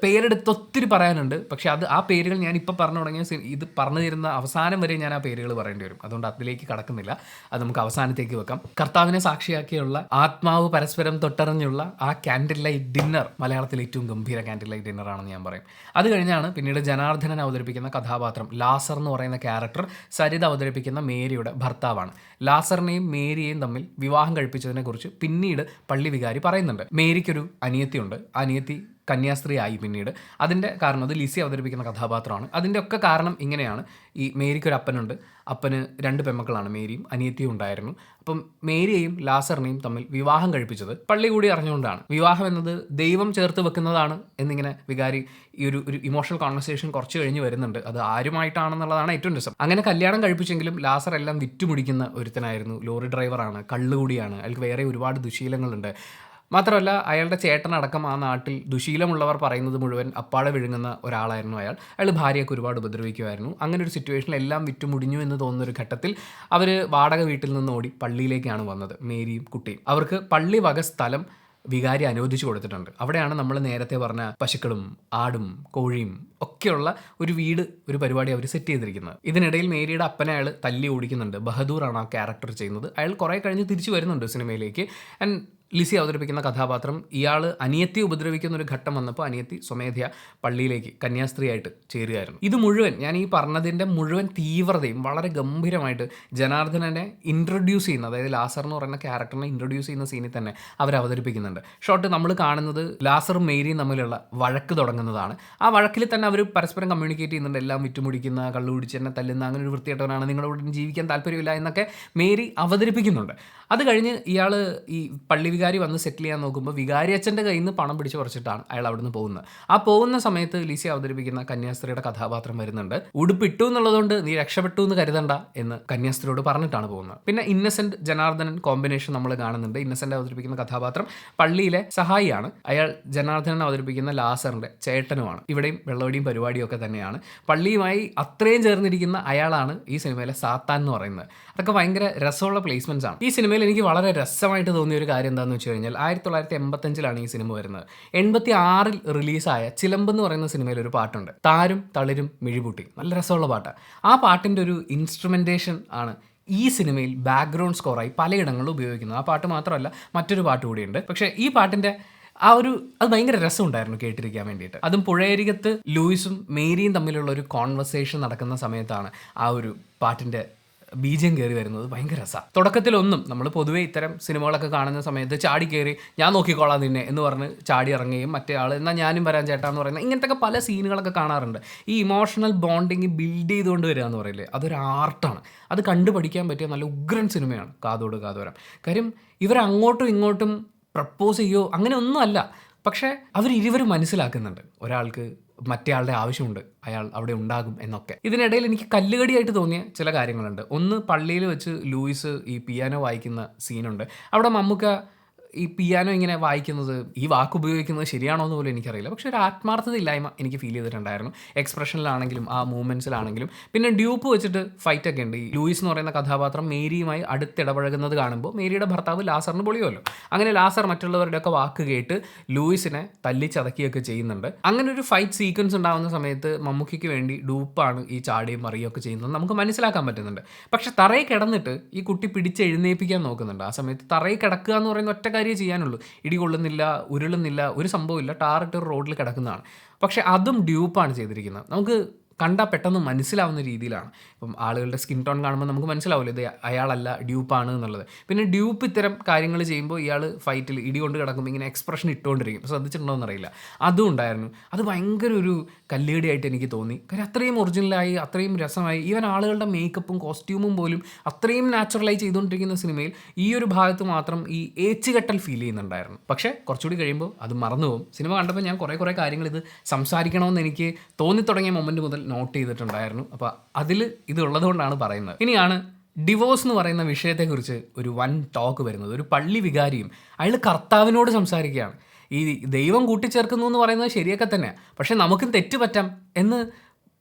പേരെടുത്ത് ഒത്തിരി പറയാനുണ്ട്. പക്ഷേ ആ പേരുകൾ ഞാൻ ഇപ്പോൾ പറഞ്ഞു തുടങ്ങിയ ഇത് പറഞ്ഞു തരുന്ന അവസാനം വരെ ഞാൻ ആ പേരുകൾ പറയേണ്ടി വരും. അതുകൊണ്ട് അതിലേക്ക് കടക്കുന്നില്ല. അത് നമുക്ക് അവസാനത്തേക്ക് വെക്കാം. കർത്താവിനെ സാക്ഷിയാക്കിയുള്ള ആത്മാവ് പരസ്പരം തൊട്ടറിഞ്ഞുള്ള ആ ക്യാൻഡിൽ ലൈറ്റ് ഡിന്നർ മലയാളത്തിലെ ഏറ്റവും ഗംഭീര ക്യാൻഡിൽ ലൈറ്റ് ഡിന്നർ ആണെന്ന് ഞാൻ പറയും. അത് കഴിഞ്ഞാണ് പിന്നീട് ജനാർദ്ദനൻ അവതരിപ്പിക്കുന്ന കഥാപാത്രം ലാസർ എന്ന് പറയുന്ന ക്യാരക്ടർ സരിത അവതരിപ്പിക്കുന്ന മേരിയുടെ ഭർത്താവാണ്. ലാസറിനെയും മേരിയെയും തമ്മിൽ വിവാഹം കഴിപ്പിച്ചതിനെ കുറിച്ച് പിന്നീട് പള്ളി വികാരി പറയുന്നുണ്ട്. മേരിക്കൊരു അനിയത്തിയുണ്ട്. ആ അനിയത്തി കന്യാസ്ത്രീ ആയി പിന്നീട്. അതിൻ്റെ കാരണം അത് ലിസി അവതരിപ്പിക്കുന്ന കഥാപാത്രമാണ്. അതിൻ്റെ ഒക്കെ കാരണം ഇങ്ങനെയാണ്. ഈ മേരിക്കൊരു അപ്പനുണ്ട്. അപ്പന് 2 പെൺമക്കളാണ്, മേരിയും അനിയത്തിയും ഉണ്ടായിരുന്നു. അപ്പം മേരിയെയും ലാസറിനെയും തമ്മിൽ വിവാഹം കഴിപ്പിച്ചത് പള്ളി കൂടി അറിഞ്ഞുകൊണ്ടാണ്. വിവാഹം എന്നത് ദൈവം ചേർത്ത് വെക്കുന്നതാണ് എന്നിങ്ങനെ വികാരി ഈ ഒരു ഇമോഷണൽ കോൺവെർസേഷൻ കുറച്ച് കഴിഞ്ഞ് വരുന്നുണ്ട്. അത് ആരുമായിട്ടാണെന്നുള്ളതാണ് ഏറ്റവും രസം. അങ്ങനെ കല്യാണം കഴിപ്പിച്ചെങ്കിലും ലാസർ എല്ലാം വിറ്റുമുടിക്കുന്ന ഒരുത്തനായിരുന്നു. ലോറി ഡ്രൈവറാണ്, കള്ളുകൂടിയാണ്, അയാൾക്ക് വേറെ ഒരുപാട് ദുശീലങ്ങളുണ്ട്. മാത്രമല്ല അയാളുടെ ചേട്ടനടക്കം ആ നാട്ടിൽ ദുശീലമുള്ളവർ പറയുന്നത് മുഴുവൻ അപ്പാടെ വിഴുങ്ങുന്ന ഒരാളായിരുന്നു അയാൾ ഭാര്യയൊക്കെ ഒരുപാട് ഉപദ്രവിക്കുമായിരുന്നു. അങ്ങനെ ഒരു സിറ്റുവേഷനിൽ എല്ലാം വിറ്റുമുടിഞ്ഞു എന്ന് തോന്നുന്നൊരു ഘട്ടത്തിൽ അവർ വാടക വീട്ടിൽ നിന്ന് ഓടി പള്ളിയിലേക്കാണ് വന്നത്, മേരിയും കുട്ടിയും. അവർക്ക് പള്ളി വക സ്ഥലം വികാരി അനുവദിച്ചു കൊടുത്തിട്ടുണ്ട്. അവിടെയാണ് നമ്മൾ നേരത്തെ പറഞ്ഞ പശുക്കളും ആടും കോഴിയും ഒക്കെയുള്ള ഒരു വീട്, ഒരു പരിപാടി അവർ സെറ്റ് ചെയ്തിരിക്കുന്നത്. ഇതിനിടയിൽ മേരിയുടെ അപ്പനെ അയാൾ തല്ലി ഓടിക്കുന്നുണ്ട്. ബഹദൂറാണ് ആ ക്യാരക്ടർ ചെയ്യുന്നത്. അയാൾ കുറേ കഴിഞ്ഞ് തിരിച്ചു വരുന്നുണ്ട് സിനിമയിലേക്ക്. ആൻഡ് ലിസി അവതരിപ്പിക്കുന്ന കഥാപാത്രം ഇയാൾ അനിയത്തി ഉപദ്രവിക്കുന്ന ഒരു ഘട്ടം വന്നപ്പോൾ അനിയത്തി സ്വമേധയ പള്ളിയിലേക്ക് കന്യാസ്ത്രീയായിട്ട് ചേരുകയായിരുന്നു. ഇത് മുഴുവൻ ഞാൻ ഈ പറഞ്ഞതിൻ്റെ മുഴുവൻ തീവ്രതയും വളരെ ഗംഭീരമായിട്ട് ജനാർദ്ദനനെ ഇൻട്രൊഡ്യൂസ് ചെയ്യുന്ന, അതായത് ലാസർ എന്ന് പറയുന്ന ക്യാരക്ടറിനെ ഇൻട്രൊഡ്യൂസ് ചെയ്യുന്ന സീനിൽ തന്നെ അവർ അവതരിപ്പിക്കുന്നുണ്ട്. ഷോട്ട് നമ്മൾ കാണുന്നത് ലാസറും മേരിയും തമ്മിലുള്ള വഴക്ക് തുടങ്ങുന്നതാണ്. ആ വഴക്കിൽ തന്നെ അവർ പരസ്പരം കമ്മ്യൂണിക്കേറ്റ് ചെയ്യുന്നുണ്ട്. എല്ലാം വിറ്റുമുടിക്കുന്ന, കള്ളു കുടിച്ച് തന്നെ തല്ലുന്ന, അങ്ങനെ ഒരു വൃത്തികെട്ടവനാണ്, നിങ്ങളോട് ജീവിക്കാൻ താല്പര്യമില്ല എന്നൊക്കെ മേരി അവതരിപ്പിക്കുന്നുണ്ട്. അത് കഴിഞ്ഞ് ഇയാൾ ഈ പള്ളി വികാരി വന്ന് സെറ്റിൽ ചെയ്യാൻ നോക്കുമ്പോൾ വികാരി അച്ഛൻ്റെ കയ്യിൽ നിന്ന് പണം പിടിച്ച് പറിച്ചിട്ടാണ് അയാൾ അവിടെ നിന്ന് പോകുന്നത്. ആ പോകുന്ന സമയത്ത് ലിസി അവതരിപ്പിക്കുന്ന കന്യാസ്ത്രീയുടെ കഥാപാത്രം വരുന്നുണ്ട്. ഉടുപ്പിട്ടു എന്നുള്ളതുകൊണ്ട് നീ രക്ഷപ്പെട്ടു എന്ന് കരുതണ്ട എന്ന് കന്യാസ്ത്രീയോട് പറഞ്ഞിട്ടാണ് പോകുന്നത്. പിന്നെ ഇന്നസെന്റ് ജനാർദ്ദനൻ കോമ്പിനേഷൻ നമ്മൾ കാണുന്നുണ്ട്. ഇന്നസെന്റ് അവതരിപ്പിക്കുന്ന കഥാപാത്രം പള്ളിയിലെ സഹായിയാണ്. അയാൾ ജനാർദ്ദനൻ അവതരിപ്പിക്കുന്ന ലാസറിന്റെ ചേട്ടനുമാണ്. ഇവിടെയും വെള്ളവടിയും പരിപാടിയും ഒക്കെ തന്നെയാണ്. പള്ളിയുമായി അത്രയും ചേർന്നിരിക്കുന്ന അയാളാണ് ഈ സിനിമയിലെ സാത്താൻ എന്ന് പറയുന്നത്. അതൊക്കെ ഭയങ്കര രസമുള്ള പ്ലേസ്മെന്റ്സ് ആണ്. ഈ സിനിമയിൽ എനിക്ക് വളരെ രസമായിട്ട് തോന്നിയ ഒരു കാര്യം എന്താണെന്ന് വെച്ച് കഴിഞ്ഞാൽ 1985 ഈ സിനിമ വരുന്നത്. 86 റിലീസായ ചിലമ്പ് എന്ന് പറയുന്ന സിനിമയിൽ ഒരു പാട്ടുണ്ട്, താരും തളിരും മിഴിപൂട്ടി. നല്ല രസമുള്ള പാട്ടാണ്. ആ പാട്ടിൻ്റെ ഒരു ഇൻസ്ട്രുമെൻറ്റേഷൻ ആണ് ഈ സിനിമയിൽ ബാക്ക്ഗ്രൗണ്ട് സ്കോറായി പലയിടങ്ങളിലും ഉപയോഗിക്കുന്നത്. ആ പാട്ട് മാത്രമല്ല, മറ്റൊരു പാട്ട് കൂടിയുണ്ട്. പക്ഷേ ഈ പാട്ടിൻ്റെ അത് ഭയങ്കര രസമുണ്ടായിരുന്നു കേട്ടിരിക്കാൻ വേണ്ടിയിട്ട്. അതും പുഴയരികത്ത് ലൂയിസും മേരിയും തമ്മിലുള്ള ഒരു കോൺവെർസേഷൻ നടക്കുന്ന സമയത്താണ് ആ ഒരു പാട്ടിൻ്റെ ബീജം കയറി വരുന്നത്. ഭയങ്കര രസമാണ്. തുടക്കത്തിലൊന്നും നമ്മൾ പൊതുവേ ഇത്തരം സിനിമകളൊക്കെ കാണുന്ന സമയത്ത് ചാടി കയറി ഞാൻ നോക്കിക്കോളാം നിന്നെ എന്ന് പറഞ്ഞ് ചാടി ഇറങ്ങുകയും മറ്റേ ആൾ എന്നാൽ ഞാനും വരാൻ ചേട്ടാ എന്ന് പറയുന്നത്, ഇങ്ങനത്തെ പല സീനുകളൊക്കെ കാണാറുണ്ട്. ഈ ഇമോഷണൽ ബോണ്ടിങ് ബിൽഡ് ചെയ്തുകൊണ്ട് വരിക എന്ന് പറയില്ലേ, അതൊരു ആർട്ടാണ്. അത് കണ്ടു പഠിക്കാൻ പറ്റിയ നല്ല ഉഗ്രൻ സിനിമയാണ് കാതോട് കാതോരം. കാര്യം ഇവരങ്ങോട്ടും ഇങ്ങോട്ടും പ്രപ്പോസ് ചെയ്യോ അങ്ങനെ ഒന്നും അല്ല. പക്ഷേ അവരിരുവരും മനസ്സിലാക്കുന്നുണ്ട് ഒരാൾക്ക് മറ്റേയാളുടെ ആവശ്യമുണ്ട്, അയാൾ അവിടെ ഉണ്ടാകും എന്നൊക്കെ. ഇതിനിടയിൽ എനിക്ക് കല്ലുകടിയായിട്ട് തോന്നിയ ചില കാര്യങ്ങളുണ്ട്. ഒന്ന്, പള്ളിയിൽ വെച്ച് ലൂയിസ് ഈ പിയാനോ വായിക്കുന്ന സീനുണ്ട്. അവിടെ മമ്മൂക്ക ഈ പിയാനോ ഇങ്ങനെ വായിക്കുന്നത്, ഈ വാക്ക് ഉപയോഗിക്കുന്നത് ശരിയാണോ എന്ന് പോലും എനിക്കറിയില്ല. പക്ഷേ ഒരു ആത്മാർത്ഥത ഇല്ലായ്മ എനിക്ക് ഫീൽ ചെയ്തിട്ടുണ്ടായിരുന്നു, എക്സ്പ്രഷനിലാണെങ്കിലും ആ മൂവ്മെൻറ്റ്സിലാണെങ്കിലും. പിന്നെ ഡ്യൂപ്പ് വെച്ചിട്ട് ഫൈറ്റൊക്കെ ഉണ്ട്. ഈ ലൂയിസ് എന്ന് പറയുന്ന കഥാപാത്രം മേരിയുമായി അടുത്തിടപഴകുന്നത് കാണുമ്പോൾ മേരിയുടെ ഭർത്താവ് ലാസറിന് പൊളിയുമല്ലോ. അങ്ങനെ ലാസർ മറ്റുള്ളവരുടെയൊക്കെ വാക്ക് കേട്ട് ലൂയിസിനെ തല്ലിച്ചതക്കിയൊക്കെ ചെയ്യുന്നുണ്ട്. അങ്ങനെ ഒരു ഫൈറ്റ് സീക്വൻസ് ഉണ്ടാകുന്ന സമയത്ത് മമ്മൂക്കിക്ക് വേണ്ടി ഡൂപ്പാണ് ഈ ചാടിയും മറിയൊക്കെ ചെയ്യുന്നത് നമുക്ക് മനസ്സിലാക്കാൻ പറ്റുന്നുണ്ട്. പക്ഷെ തറയിൽ കിടന്നിട്ട് ഈ കുട്ടി പിടിച്ച് എഴുന്നേൽപ്പിക്കാൻ നോക്കുന്നുണ്ട്. ആ സമയത്ത് തറയിൽ കിടക്കുക എന്ന് പറയുന്ന ഒറ്റ കാര്യം ചെയ്യാനുള്ളൂ. ഇടി കൊള്ളുന്നില്ല, ഉരുളുന്നില്ല, ഒരു സംഭവമില്ല, ടാറിട്ട് റോഡിൽ കിടക്കുന്നതാണ്. പക്ഷെ അതും ഡ്യൂപ്പാണ് ചെയ്തിരിക്കുന്നത്. നമുക്ക് കണ്ടാൽ പെട്ടെന്ന് മനസ്സിലാവുന്ന രീതിയിലാണ്. ഇപ്പം ആളുകളുടെ സ്കിൻ ടോൺ കാണുമ്പോൾ നമുക്ക് മനസ്സിലാവില്ല ഇത് അയാളല്ല ഡ്യൂപ്പാണ് എന്നുള്ളത്. പിന്നെ ഡ്യൂപ്പ് ഇത്തരം കാര്യങ്ങൾ ചെയ്യുമ്പോൾ ഇയാൾ ഫൈറ്റിൽ ഇടി കൊണ്ട് കിടക്കുമ്പോൾ ഇങ്ങനെ എക്സ്പ്രഷൻ ഇട്ടുകൊണ്ടിരിക്കും. ശ്രദ്ധിച്ചിട്ടുണ്ടോ എന്നറിയില്ല. അതും ഉണ്ടായിരുന്നു. അത് ഭയങ്കര ഒരു കല്ലുകടിയായിട്ട് എനിക്ക് തോന്നി. കാര്യം അത്രയും ഒറിജിനലായി, അത്രയും രസമായി. ഈവൻ ആളുകളുടെ മേക്കപ്പും കോസ്റ്റ്യൂമും പോലും അത്രയും നാച്ചുറലായി ചെയ്തുകൊണ്ടിരിക്കുന്ന സിനിമയിൽ ഈ ഒരു ഭാഗത്ത് മാത്രം ഈ ഏച്ചുകെട്ടൽ ഫീൽ ചെയ്യുന്നുണ്ടായിരുന്നു. പക്ഷേ കുറച്ചുകൂടി കഴിയുമ്പോൾ അത് മറന്നുപോകും. സിനിമ കണ്ടപ്പോൾ ഞാൻ കുറേ കാര്യങ്ങൾ ഇത് സംസാരിക്കണമെന്ന് എനിക്ക് തോന്നിത്തുടങ്ങിയ മൊമെൻറ്റ് മുതൽ നോട്ട് ചെയ്തിട്ടുണ്ടായിരുന്നു. അപ്പോൾ അതിൽ ഇത് ഉള്ളതുകൊണ്ടാണ് പറയുന്നത്. ഇനിയാണ് ഡിവോഴ്സ് എന്ന് പറയുന്ന വിഷയത്തെക്കുറിച്ച് ഒരു വൻ ടോക്ക് വരുന്നത്. ഒരു പള്ളി വികാരിയും അയാൾ കർത്താവിനോട് സംസാരിക്കുകയാണ്. ഈ ദൈവം കൂട്ടിച്ചേർക്കുന്നു എന്ന് പറയുന്നത് ശരിയൊക്കെ തന്നെയാണ്, പക്ഷെ നമുക്കും തെറ്റുപറ്റാം എന്ന്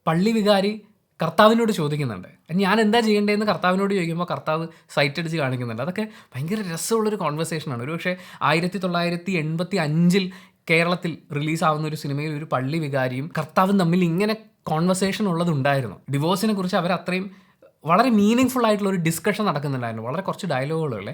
പള്ളി വികാരി കർത്താവിനോട് ചോദിക്കുന്നുണ്ട്. ഞാൻ എന്താ ചെയ്യേണ്ടതെന്ന് കർത്താവിനോട് ചോദിക്കുമ്പോൾ കർത്താവ് സൈറ്റ് അടിച്ച് കാണിക്കുന്നുണ്ട്. അതൊക്കെ ഭയങ്കര രസമുള്ളൊരു കോൺവെർസേഷനാണ്. ഒരു പക്ഷേ 1985 കേരളത്തിൽ റിലീസാവുന്ന ഒരു സിനിമയിൽ ഒരു പള്ളി വികാരിയും കർത്താവും തമ്മിൽ ഇങ്ങനെ കോൺവെർസേഷൻ ഉള്ളതുണ്ടായിരുന്നു. ഡിവോഴ്സിനെ കുറിച്ച് അവർ അത്രയും വളരെ മീനിങ് ഫുൾ ആയിട്ടുള്ള ഒരു ഡിസ്കഷൻ നടക്കുന്നുണ്ടായിരുന്നു. വളരെ കുറച്ച് ഡയലോഗുകളല്ലേ,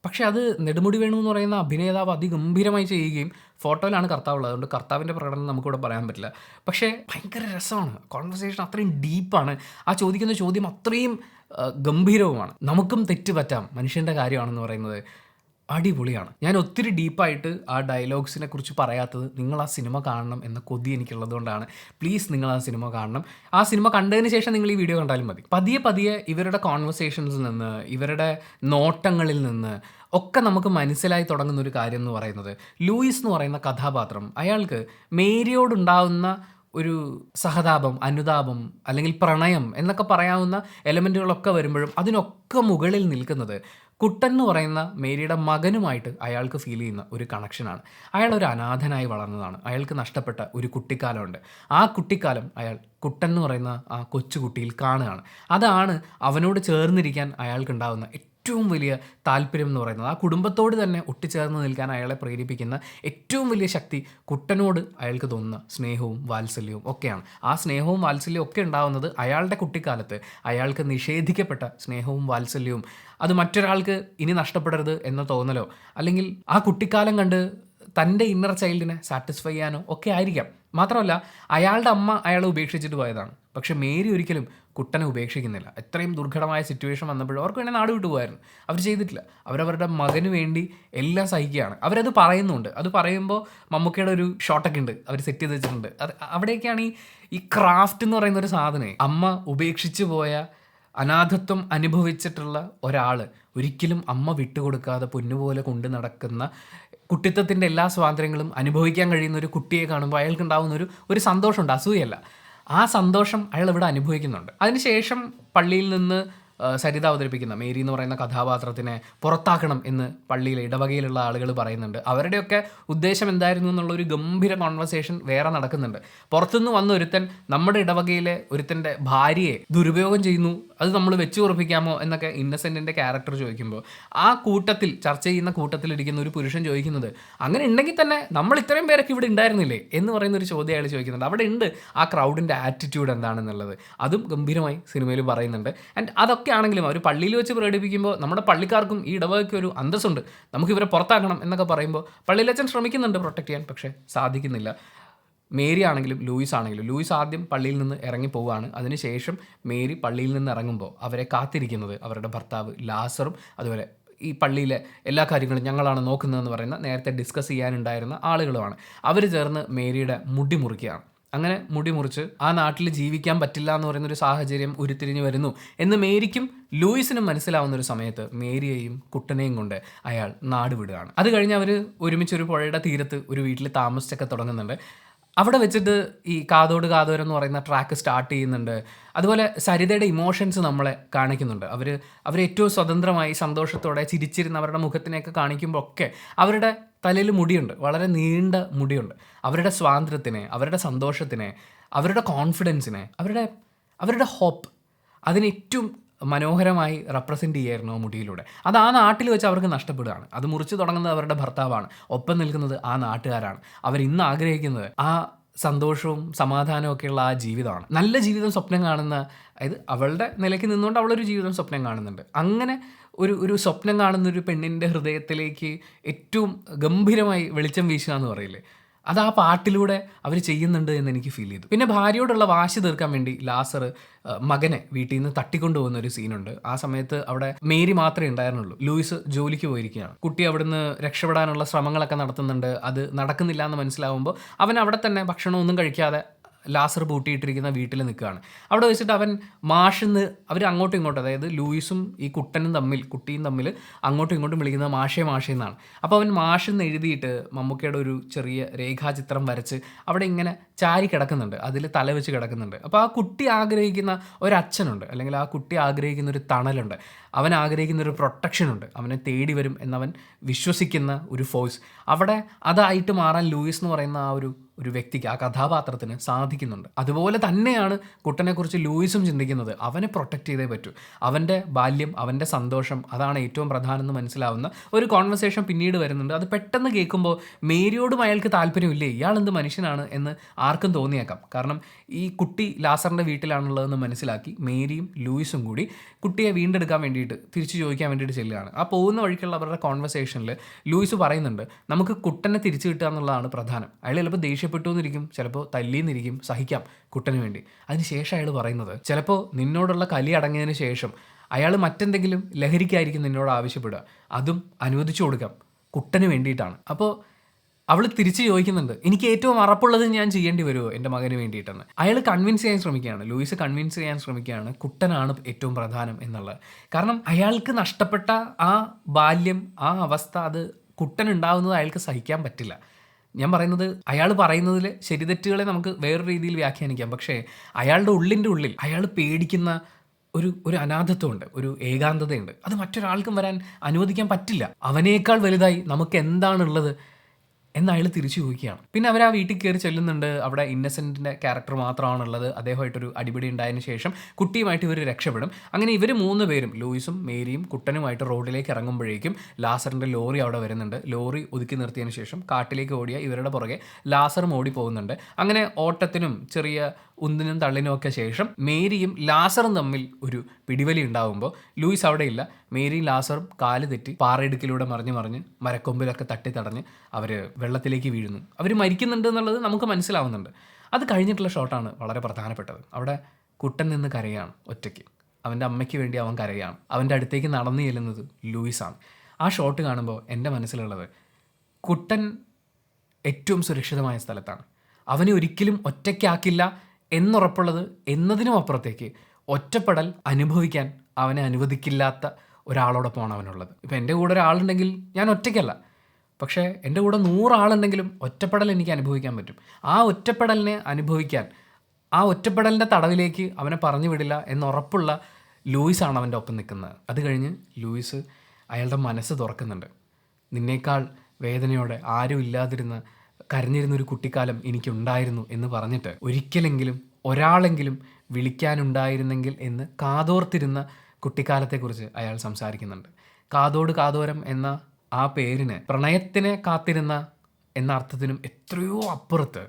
പക്ഷേ അത് നെടുമുടി വേണു എന്ന് പറയുന്ന അഭിനേതാവ് അതിഗംഭീരമായി ചെയ്യുകയും ഫോട്ടോയിലാണ് കർത്താവുള്ളത്, അതുകൊണ്ട് കർത്താവിൻ്റെ പ്രകടനം നമുക്കിവിടെ പറയാൻ പറ്റില്ല. പക്ഷേ ഭയങ്കര രസമാണ്, കോൺവെർസേഷൻ അത്രയും ഡീപ്പാണ്, ആ ചോദിക്കുന്ന ചോദ്യം അത്രയും ഗംഭീരവുമാണ്. നമുക്കും തെറ്റ് പറ്റാം, മനുഷ്യൻ്റെ കാര്യമാണെന്ന് പറയുന്നത് അടിപൊളിയാണ്. ഞാൻ ഒത്തിരി ഡീപ്പായിട്ട് ആ ഡയലോഗ്സിനെ കുറിച്ച് പറയാത്തത് നിങ്ങൾ ആ സിനിമ കാണണം എന്ന കൊതി എനിക്കുള്ളതുകൊണ്ടാണ്. പ്ലീസ് നിങ്ങൾ ആ സിനിമ കാണണം. ആ സിനിമ കണ്ടതിന് ശേഷം നിങ്ങൾ ഈ വീഡിയോ കണ്ടാലും മതി. പതിയെ പതിയെ ഇവരുടെ കോൺവെർസേഷൻസിൽ നിന്ന്, ഇവരുടെ നോട്ടങ്ങളിൽ നിന്ന് ഒക്കെ നമുക്ക് മനസ്സിലായി തുടങ്ങുന്ന ഒരു കാര്യം എന്ന് പറയുന്നത്, ലൂയിസ് എന്ന് പറയുന്ന കഥാപാത്രം അയാൾക്ക് മേരിയോടുണ്ടാവുന്ന ഒരു സഹതാപം, അനുതാപം അല്ലെങ്കിൽ പ്രണയം എന്നൊക്കെ പറയാവുന്ന എലമെൻറ്റുകളൊക്കെ വരുമ്പോഴും അതിനൊക്കെ മുകളിൽ നിൽക്കുന്നത് കുട്ടൻ എന്ന് പറയുന്ന മേരിയുടെ മകനുമായിട്ട് അയാൾക്ക് ഫീൽ ചെയ്യുന്ന ഒരു കണക്ഷനാണ്. അയാൾ ഒരു അനാഥനായി വളർന്നതാണ്, അയാൾക്ക് നഷ്ടപ്പെട്ട ഒരു കുട്ടിക്കാലമുണ്ട്. ആ കുട്ടിക്കാലം അയാൾ കുട്ടൻ എന്ന് പറയുന്ന ആ കൊച്ചുകുട്ടിയിൽ കാണുകയാണ്. അതാണ് അവനോട് ചേർന്നിരിക്കാൻ അയാൾക്കുണ്ടാകുന്ന ഏറ്റവും വലിയ താല്പര്യം എന്ന് പറയുന്നത്. ആ കുടുംബത്തോട് തന്നെ ഒട്ടിച്ചേർന്ന് നിൽക്കാൻ അയാളെ പ്രേരിപ്പിക്കുന്ന ഏറ്റവും വലിയ ശക്തി കുട്ടനോട് അയാൾക്ക് തോന്നുന്ന സ്നേഹവും വാത്സല്യവും ഒക്കെയാണ്. ആ സ്നേഹവും വാത്സല്യവും ഒക്കെ ഉണ്ടാകുന്നത് അയാളുടെ കുട്ടിക്കാലത്ത് അയാൾക്ക് നിഷേധിക്കപ്പെട്ട സ്നേഹവും വാത്സല്യവും അത് മറ്റൊരാൾക്ക് ഇനി നഷ്ടപ്പെടരുത് എന്ന തോന്നലോ അല്ലെങ്കിൽ ആ കുട്ടിക്കാലം കണ്ട് തൻ്റെ ഇന്നർ ചൈൽഡിനെ സാറ്റിസ്ഫൈ ചെയ്യാനോ ഒക്കെ ആയിരിക്കാം. മാത്രമല്ല അയാളുടെ അമ്മ അയാളെ ഉപേക്ഷിച്ചിട്ട് പോയതാണ്, പക്ഷെ മേരി ഒരിക്കലും കുട്ടനെ ഉപേക്ഷിക്കുന്നില്ല. എത്രയും ദുർഘടമായ സിറ്റുവേഷൻ വന്നപ്പോഴും അവർക്ക് വേണ്ടി നാട് വിട്ടു പോകായിരുന്നു, അവർ ചെയ്തിട്ടില്ല. അവരവരുടെ മകന് വേണ്ടി എല്ലാം സഹിക്കുകയാണ്. അവരത് പറയുന്നുണ്ട്. അത് പറയുമ്പോൾ മമ്മൂക്കയുടെ ഒരു ഷോട്ടൊക്കെ ഉണ്ട്, അവർ സെറ്റ് ചെയ്ത് വെച്ചിട്ടുണ്ട്. അത് അവിടെയൊക്കെയാണ് ഈ ക്രാഫ്റ്റ് എന്ന് പറയുന്ന ഒരു സാധനം. അമ്മ ഉപേക്ഷിച്ച് പോയ, അനാഥത്വം അനുഭവിച്ചിട്ടുള്ള ഒരാൾ ഒരിക്കലും അമ്മ വിട്ടുകൊടുക്കാതെ പൊന്നുപോലെ കൊണ്ട് നടക്കുന്ന, കുട്ടിത്വത്തിൻ്റെ എല്ലാ സ്വാതന്ത്ര്യങ്ങളും അനുഭവിക്കാൻ കഴിയുന്ന ഒരു കുട്ടിയെ കാണുമ്പോൾ അയാൾക്കുണ്ടാകുന്ന ഒരു സന്തോഷമുണ്ട്, അസൂയല്ല. ആ സന്തോഷം അയാൾ ഇവിടെ അനുഭവിക്കുന്നുണ്ട്. അതിനുശേഷം പള്ളിയിൽ നിന്ന് സരിത അവതരിപ്പിക്കുന്ന മേരി എന്ന് പറയുന്ന കഥാപാത്രത്തിനെ പുറത്താക്കണം എന്ന് പള്ളിയിലെ ഇടവകയിലുള്ള ആളുകൾ പറയുന്നുണ്ട്. അവരുടെയൊക്കെ ഉദ്ദേശം എന്തായിരുന്നു എന്നുള്ളൊരു ഗംഭീര കോൺവെർസേഷൻ വേറെ നടക്കുന്നുണ്ട്. പുറത്തുനിന്ന് വന്ന ഒരുത്തൻ നമ്മുടെ ഇടവകയിലെ ഒരുത്തൻ്റെ ഭാര്യയെ ദുരുപയോഗം ചെയ്യുന്നു, അത് നമ്മൾ വെച്ച് ഉറപ്പിക്കാമോ എന്നൊക്കെ ഇന്നസെൻറ്റിൻ്റെ ക്യാരക്ടർ ചോദിക്കുമ്പോൾ ആ കൂട്ടത്തിൽ ചർച്ച ചെയ്യുന്ന കൂട്ടത്തിലിരിക്കുന്ന ഒരു പുരുഷൻ ചോദിക്കുന്നത്, അങ്ങനെ ഉണ്ടെങ്കിൽ തന്നെ നമ്മൾ ഇത്രയും പേരൊക്കെ ഇവിടെ ഉണ്ടായിരുന്നില്ലേ എന്ന് പറയുന്ന ഒരു ചോദ്യം അയാൾ ചോദിക്കുന്നുണ്ട്. അവിടെ ഉണ്ട് ആ ക്രൗഡിൻ്റെ ആറ്റിറ്റ്യൂഡ് എന്താണെന്നുള്ളത്, അതും ഗംഭീരമായി സിനിമയിൽ പറയുന്നുണ്ട്. ആൻഡ് അതൊക്കെ ആണെങ്കിലും അവർ പള്ളിയിൽ വെച്ച് പ്രകടിപ്പിക്കുമ്പോൾ നമ്മുടെ പള്ളിക്കാർക്കും ഈ ഇടവകയ്ക്ക് ഒരു അന്തസ്സുണ്ട്, നമുക്ക് ഇവരെ പുറത്താക്കണം എന്നൊക്കെ പറയുമ്പോൾ പള്ളിയിലച്ഛൻ ശ്രമിക്കുന്നുണ്ട് പ്രൊട്ടക്ട് ചെയ്യാൻ, പക്ഷേ സാധിക്കുന്നില്ല. മേരി ആണെങ്കിലും ലൂയിസ് ആണെങ്കിലും, ലൂയിസ് ആദ്യം പള്ളിയിൽ നിന്ന് ഇറങ്ങി പോവുകയാണ്. അതിനുശേഷം മേരി പള്ളിയിൽ നിന്ന് ഇറങ്ങുമ്പോൾ അവരെ കാത്തിരിക്കുന്നത് അവരുടെ ഭർത്താവ് ലാസറും അതുപോലെ ഈ പള്ളിയിലെ എല്ലാ കാര്യങ്ങളും ഞങ്ങളാണ് നോക്കുന്നതെന്ന് പറയുന്ന നേരത്തെ ഡിസ്കസ് ചെയ്യാനുണ്ടായിരുന്ന ആളുകളുമാണ്. അവർ ചേർന്ന് മേരിയുടെ മുടി മുറിക്കുകയാണ്. അങ്ങനെ മുടി മുറിച്ച് ആ നാട്ടിൽ ജീവിക്കാൻ പറ്റില്ല എന്ന് പറയുന്നൊരു സാഹചര്യം ഉരുത്തിരിഞ്ഞ് വരുന്നു എന്ന് മേരിക്കും ലൂയിസിനും മനസ്സിലാവുന്ന ഒരു സമയത്ത് മേരിയെയും കുട്ടനെയും കൊണ്ട് അയാൾ നാട് വിടുകയാണ്. അത് കഴിഞ്ഞ് അവർ ഒരുമിച്ചൊരു പുഴയുടെ തീരത്ത് ഒരു വീട്ടിൽ താമസിച്ചൊക്കെ തുടങ്ങുന്നുണ്ട്. അവിടെ വെച്ചിട്ട് ഈ കാതോട് കാതോരം എന്ന് പറയുന്ന ട്രാക്ക് സ്റ്റാർട്ട് ചെയ്യുന്നുണ്ട്. അതുപോലെ സരിതയുടെ ഇമോഷൻസ് നമ്മളെ കാണിക്കുന്നുണ്ട്. അവർ ഏറ്റവും സ്വതന്ത്രമായി സന്തോഷത്തോടെ ചിരിച്ചിരുന്ന് അവരുടെ മുഖത്തിനെയൊക്കെ കാണിക്കുമ്പോൾ ഒക്കെ അവരുടെ തലയിൽ മുടിയുണ്ട്, വളരെ നീണ്ട മുടിയുണ്ട്. അവരുടെ സ്വാതന്ത്ര്യത്തിനെ, അവരുടെ സന്തോഷത്തിനെ, അവരുടെ കോൺഫിഡൻസിനെ, അവരുടെ ഹോപ്പ്, അതിന് ഏറ്റവും മനോഹരമായി റെപ്രസെൻ്റ് ചെയ്യായിരുന്നു ആ മുടിയിലൂടെ. അത് ആ നാട്ടിൽ വെച്ച് അവർക്ക് നഷ്ടപ്പെടുകയാണ്. അത് മുറിച്ച് തുടങ്ങുന്നത് അവരുടെ ഭർത്താവാണ്, ഒപ്പം നിൽക്കുന്നത് ആ നാട്ടുകാരാണ്. അവരിന്ന് ആഗ്രഹിക്കുന്നത് ആ സന്തോഷവും സമാധാനവും ഒക്കെയുള്ള ആ ജീവിതമാണ്. നല്ല ജീവിതം സ്വപ്നം കാണുന്ന, അതായത് അവളുടെ നിലയ്ക്ക് നിന്നുകൊണ്ട് അവളൊരു ജീവിതം സ്വപ്നം കാണുന്നുണ്ട്. അങ്ങനെ ഒരു സ്വപ്നം കാണുന്നൊരു പെണ്ണിൻ്റെ ഹൃദയത്തിലേക്ക് ഏറ്റവും ഗംഭീരമായി വെളിച്ചം വീശുക എന്ന് പറയില്ലേ, അത് ആ പാട്ടിലൂടെ അവർ ചെയ്യുന്നുണ്ട് എന്ന് എനിക്ക് ഫീൽ ചെയ്തു. പിന്നെ ഭാര്യയോടുള്ള വാശി തീർക്കാൻ വേണ്ടി ലാസർ മകനെ വീട്ടിൽ നിന്ന് തട്ടിക്കൊണ്ടുപോകുന്ന ഒരു സീനുണ്ട്. ആ സമയത്ത് അവിടെ മേരി മാത്രമേ ഉണ്ടായിരുന്നുള്ളൂ. ലൂയിസ് ജോലിക്ക് പോയിരിക്കുകയാണ്. കുട്ടി അവിടുന്ന് രക്ഷപ്പെടാനുള്ള ശ്രമങ്ങളൊക്കെ നടത്തുന്നുണ്ട്. അത് നടക്കുന്നില്ല എന്ന് മനസ്സിലാവുമ്പോൾ അവൻ അവിടെ തന്നെ ഭക്ഷണമൊന്നും കഴിക്കാതെ ലാസർ പൂട്ടിയിട്ടിരിക്കുന്ന വീട്ടിൽ നിൽക്കുകയാണ്. അവിടെ വെച്ചിട്ട് അവൻ മാഷെന്ന് അവർ അങ്ങോട്ടും ഇങ്ങോട്ടും, അതായത് ലൂയിസും ഈ കുട്ടിയും തമ്മിൽ അങ്ങോട്ടും ഇങ്ങോട്ടും വിളിക്കുന്നത് മാഷേ എന്നാണ്. അപ്പോൾ അവൻ മാഷെന്ന് എഴുതിയിട്ട് മമ്മൂക്കയുടെ ഒരു ചെറിയ രേഖാചിത്രം വരച്ച് അവിടെ ഇങ്ങനെ ചാരി കിടക്കുന്നുണ്ട്, അതിൽ തല വെച്ച് കിടക്കുന്നുണ്ട്. അപ്പോൾ ആ കുട്ടി ആഗ്രഹിക്കുന്ന ഒരച്ഛനുണ്ട്, അല്ലെങ്കിൽ ആ കുട്ടി ആഗ്രഹിക്കുന്ന ഒരു തണലുണ്ട്, അവൻ ആഗ്രഹിക്കുന്ന ഒരു പ്രൊട്ടക്ഷനുണ്ട്, അവനെ തേടി വരും എന്നവൻ വിശ്വസിക്കുന്ന ഒരു ഫോഴ്സ് അവിടെ അതായിട്ട് മാറാൻ ലൂയിസ് എന്ന് പറയുന്ന ആ ഒരു ഒരു വ്യക്തിക്ക്, ആ കഥാപാത്രത്തിന് സാധിക്കുന്നുണ്ട്. അതുപോലെ തന്നെയാണ് കുട്ടനെക്കുറിച്ച് ലൂയിസും ചിന്തിക്കുന്നത്. അവനെ പ്രൊട്ടക്റ്റ് ചെയ്തേ പറ്റൂ. അവൻ്റെ ബാല്യം, അവൻ്റെ സന്തോഷം, അതാണ് ഏറ്റവും പ്രധാനം എന്ന് മനസ്സിലാവുന്ന ഒരു കോൺവെർസേഷൻ പിന്നീട് വരുന്നുണ്ട്. അത് പെട്ടെന്ന് കേൾക്കുമ്പോൾ മേരിയോടും അയാൾക്ക് താല്പര്യമില്ലേ, ഇയാൾ എന്ത് മനുഷ്യനാണ് എന്ന് ആർക്കും തോന്നിയേക്കാം. കാരണം ഈ കുട്ടി ലാസറിൻ്റെ വീട്ടിലാണുള്ളതെന്ന് മനസ്സിലാക്കി മേരിയും ലൂയിസും കൂടി കുട്ടിയെ വീണ്ടെടുക്കാൻ വേണ്ടിയിട്ട്, തിരിച്ചു ചോദിക്കാൻ വേണ്ടിയിട്ട് ചെല്ലുകയാണ്. ആ പോകുന്ന വഴിക്കുള്ള അവരുടെ കോൺവെർസേഷനിൽ ലൂയിസ് പറയുന്നുണ്ട്, നമുക്ക് കുട്ടനെ തിരിച്ചു കിട്ടുക എന്നുള്ളതാണ് പ്രധാനം. അയാൾ ചിലപ്പോൾ ദേഷ്യപ്പെട്ടു എന്നിരിക്കും, ചിലപ്പോൾ തല്ലിയെന്നിരിക്കും, സഹിക്കാം കുട്ടന് വേണ്ടി. അതിനുശേഷം അയാൾ പറയുന്നത്, ചിലപ്പോൾ നിന്നോടുള്ള കലി അടങ്ങിയതിന് ശേഷം അയാൾ മറ്റെന്തെങ്കിലും ലഹരിക്കായിരിക്കും നിന്നോട് ആവശ്യപ്പെടുക, അതും അനുവദിച്ചു കൊടുക്കാം കുട്ടന് വേണ്ടിയിട്ടാണ്. അപ്പോൾ അവൾ തിരിച്ച് ചോദിക്കുന്നുണ്ട്, എനിക്ക് ഏറ്റവും അറപ്പുള്ളത് ഞാൻ ചെയ്യേണ്ടി വരുമോ എൻ്റെ മകന് വേണ്ടിയിട്ടെന്ന്. അയാൾ കൺവിൻസ് ചെയ്യാൻ ശ്രമിക്കുകയാണ്, ലൂയിസ് കൺവിൻസ് ചെയ്യാൻ ശ്രമിക്കുകയാണ് കുട്ടനാണ് ഏറ്റവും പ്രധാനം എന്നുള്ളത്. കാരണം അയാൾക്ക് നഷ്ടപ്പെട്ട ആ ബാല്യം, ആ അവസ്ഥ, അത് കുട്ടനുണ്ടാവുന്നത് അയാൾക്ക് സഹിക്കാൻ പറ്റില്ല. ഞാൻ പറയുന്നത്, അയാൾ പറയുന്നതിൽ ശരിതെറ്റുകളെ നമുക്ക് വേറൊരു രീതിയിൽ വ്യാഖ്യാനിക്കാം. പക്ഷേ അയാളുടെ ഉള്ളിൽ അയാൾ പേടിക്കുന്ന ഒരു അനാഥത്വമുണ്ട്, ഒരു ഏകാന്തതയുണ്ട്. അത് മറ്റൊരാൾക്കും വരാൻ അനുവദിക്കാൻ പറ്റില്ല. അവനേക്കാൾ വലുതായി നമുക്ക് എന്താണുള്ളത് എന്ന് അയാൾ തിരിച്ചു ചോദിക്കുകയാണ്. പിന്നെ അവർ ആ വീട്ടിൽ കയറി ചെല്ലുന്നുണ്ട്. അവിടെ ഇന്നസെൻറ്റിൻ്റെ ക്യാരക്ടർ മാത്രമാണുള്ളത്. അദ്ദേഹമായിട്ടൊരു അടിപിടി ഉണ്ടായതിന് ശേഷം കുട്ടിയുമായിട്ട് ഇവർ രക്ഷപ്പെടും. അങ്ങനെ ഇവർ 3 പേരും, ലൂയിസും മേരിയും കുട്ടനുമായിട്ട് റോഡിലേക്ക് ഇറങ്ങുമ്പോഴേക്കും ലാസറിൻ്റെ ലോറി അവിടെ വരുന്നുണ്ട്. ലോറി ഒതുക്കി നിർത്തിയതിന് ശേഷം കാട്ടിലേക്ക് ഓടിയ ഇവരുടെ പുറകെ ലാസറും ഓടി പോകുന്നുണ്ട്. അങ്ങനെ ഓട്ടത്തിനും ചെറിയ ഉന്തിനും തള്ളിനും ഒക്കെ ശേഷം മേരിയും ലാസറും തമ്മിൽ ഒരു പിടിവലി ഉണ്ടാകുമ്പോൾ ലൂയിസ് അവിടെ ഇല്ല. മേരിയും ലാസറും കാല് തെറ്റി പാറയിടുക്കിലൂടെ മറിഞ്ഞ് മരക്കൊമ്പിലൊക്കെ തടഞ്ഞ് അവർ വെള്ളത്തിലേക്ക് വീഴുന്നു. അവർ മരിക്കുന്നുണ്ട് എന്നുള്ളത് നമുക്ക് മനസ്സിലാവുന്നുണ്ട്. അത് കഴിഞ്ഞിട്ടുള്ള ഷോട്ടാണ് വളരെ പ്രധാനപ്പെട്ടത്. അവിടെ കുട്ടൻ നിന്ന് കരയാണ് ഒറ്റയ്ക്ക്. അവൻ്റെ അമ്മയ്ക്ക് വേണ്ടി അവൻ കരയാണ്. അവൻ്റെ അടുത്തേക്ക് നടന്നു ചെല്ലുന്നത് ലൂയിസാണ്. ആ ഷോട്ട് കാണുമ്പോൾ എൻ്റെ മനസ്സിലുള്ളത്, കുട്ടൻ ഏറ്റവും സുരക്ഷിതമായ സ്ഥലത്താണ്. അവനെ ഒരിക്കലും ഒറ്റയ്ക്കാക്കില്ല എന്നുറപ്പുള്ളത് എന്നതിനും അപ്പുറത്തേക്ക് ഒറ്റപ്പെടൽ അനുഭവിക്കാൻ അവനെ അനുവദിക്കില്ലാത്ത ഒരാളോടൊപ്പമാണ് അവനുള്ളത്. ഇപ്പം എൻ്റെ കൂടെ ഒരാളുണ്ടെങ്കിൽ ഞാൻ ഒറ്റയ്ക്കല്ല, പക്ഷേ എൻ്റെ കൂടെ 100 ആളുണ്ടെങ്കിലും ഒറ്റപ്പെടൽ എനിക്ക് അനുഭവിക്കാൻ പറ്റും. ആ ഒറ്റപ്പെടലിനെ അനുഭവിക്കാൻ, ആ ഒറ്റപ്പെടലിൻ്റെ തടവിലേക്ക് അവനെ പറഞ്ഞു വിടില്ല എന്നുറപ്പുള്ള ലൂയിസാണ് അവൻ്റെ ഒപ്പം നിൽക്കുന്നത്. അത് കഴിഞ്ഞ് ലൂയിസ് അയാളുടെ മനസ്സ് തുറക്കുന്നുണ്ട്. നിന്നേക്കാൾ വേദനയോടെ ആരും ഇല്ലാതിരുന്ന കരഞ്ഞിരുന്നൊരു കുട്ടിക്കാലം എനിക്കുണ്ടായിരുന്നു എന്ന് പറഞ്ഞിട്ട് ഒരിക്കലെങ്കിലും ഒരാളെങ്കിലും വിളിക്കാനുണ്ടായിരുന്നെങ്കിൽ എന്ന് കാതോർത്തിരുന്ന കുട്ടിക്കാലത്തെക്കുറിച്ച് അയാൾ സംസാരിക്കുന്നുണ്ട്. കാതോട് കാതോരം എന്ന ആ പേരിന് പ്രണയത്തിനെ കാത്തിരുന്ന എന്ന അർത്ഥത്തിനും എത്രയോ അപ്പുറത്ത്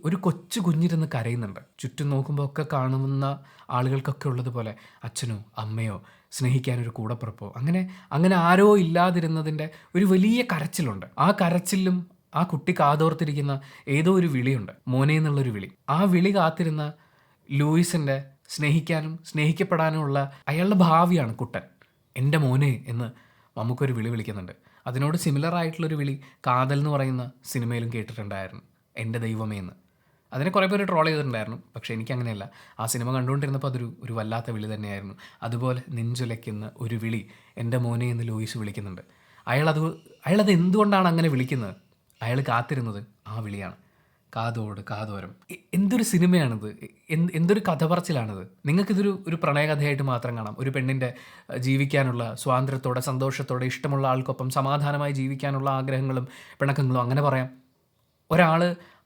ഒരു കൊച്ചു കുഞ്ഞിരുന്ന് കരയുന്നുണ്ട്. ചുറ്റും നോക്കുമ്പോൾ ഒക്കെ കാണുന്ന ആളുകൾക്കൊക്കെ ഉള്ളതുപോലെ അച്ഛനോ അമ്മയോ സ്നേഹിക്കാനൊരു കൂടപ്പിറപ്പോ അങ്ങനെ ആരോ ഇല്ലാതിരുന്നതിൻ്റെ ഒരു വലിയ കരച്ചിലുണ്ട്. ആ കരച്ചിലും ആ കുട്ടി കാതോർത്തിരിക്കുന്ന ഏതോ ഒരു വിളിയുണ്ട്, മോനെ എന്നുള്ളൊരു വിളി. ആ വിളി കാത്തിരുന്ന ലൂയിസിൻ്റെ സ്നേഹിക്കാനും സ്നേഹിക്കപ്പെടാനുമുള്ള അയാളുടെ ഭാവിയാണ് കുട്ടൻ. എൻ്റെ മോനെ എന്ന് നമുക്കൊരു വിളി വിളിക്കുന്നുണ്ട്. അതിനോട് സിമിലർ ആയിട്ടുള്ളൊരു വിളി കാതൽ എന്ന് പറയുന്ന സിനിമയിലും കേട്ടിട്ടുണ്ടായിരുന്നു, എൻ്റെ ദൈവമേ എന്ന്. അതിനെ കുറേ പേര് ട്രോൾ ചെയ്തിട്ടുണ്ടായിരുന്നു. പക്ഷേ എനിക്കങ്ങനെയല്ല. ആ സിനിമ കണ്ടുകൊണ്ടിരുന്നപ്പോൾ അതൊരു വല്ലാത്ത വിളി തന്നെയായിരുന്നു. അതുപോലെ നെഞ്ചുലയ്ക്കുന്ന ഒരു വിളി എൻ്റെ മോനെ എന്ന് ലൂയിസ് വിളിക്കുന്നുണ്ട്. അയാളത് എന്തുകൊണ്ടാണ് അങ്ങനെ വിളിക്കുന്നത്? അയാൾ കാത്തിരുന്നത് ആ വിളിയാണ്. കാതോട് കാതോരം. എന്തൊരു സിനിമയാണിത്, എന്തൊരു കഥ പറച്ചിലാണിത്. നിങ്ങൾക്കിതൊരു പ്രണയകഥയായിട്ട് മാത്രം കാണാം. ഒരു പെണ്ണിൻ്റെ ജീവിക്കാനുള്ള സ്വാതന്ത്ര്യത്തോടെ സന്തോഷത്തോടെ ഇഷ്ടമുള്ള ആൾക്കൊപ്പം സമാധാനമായി ജീവിക്കാനുള്ള ആഗ്രഹങ്ങളും പിണക്കങ്ങളും അങ്ങനെ പറയാം. ഒരാൾ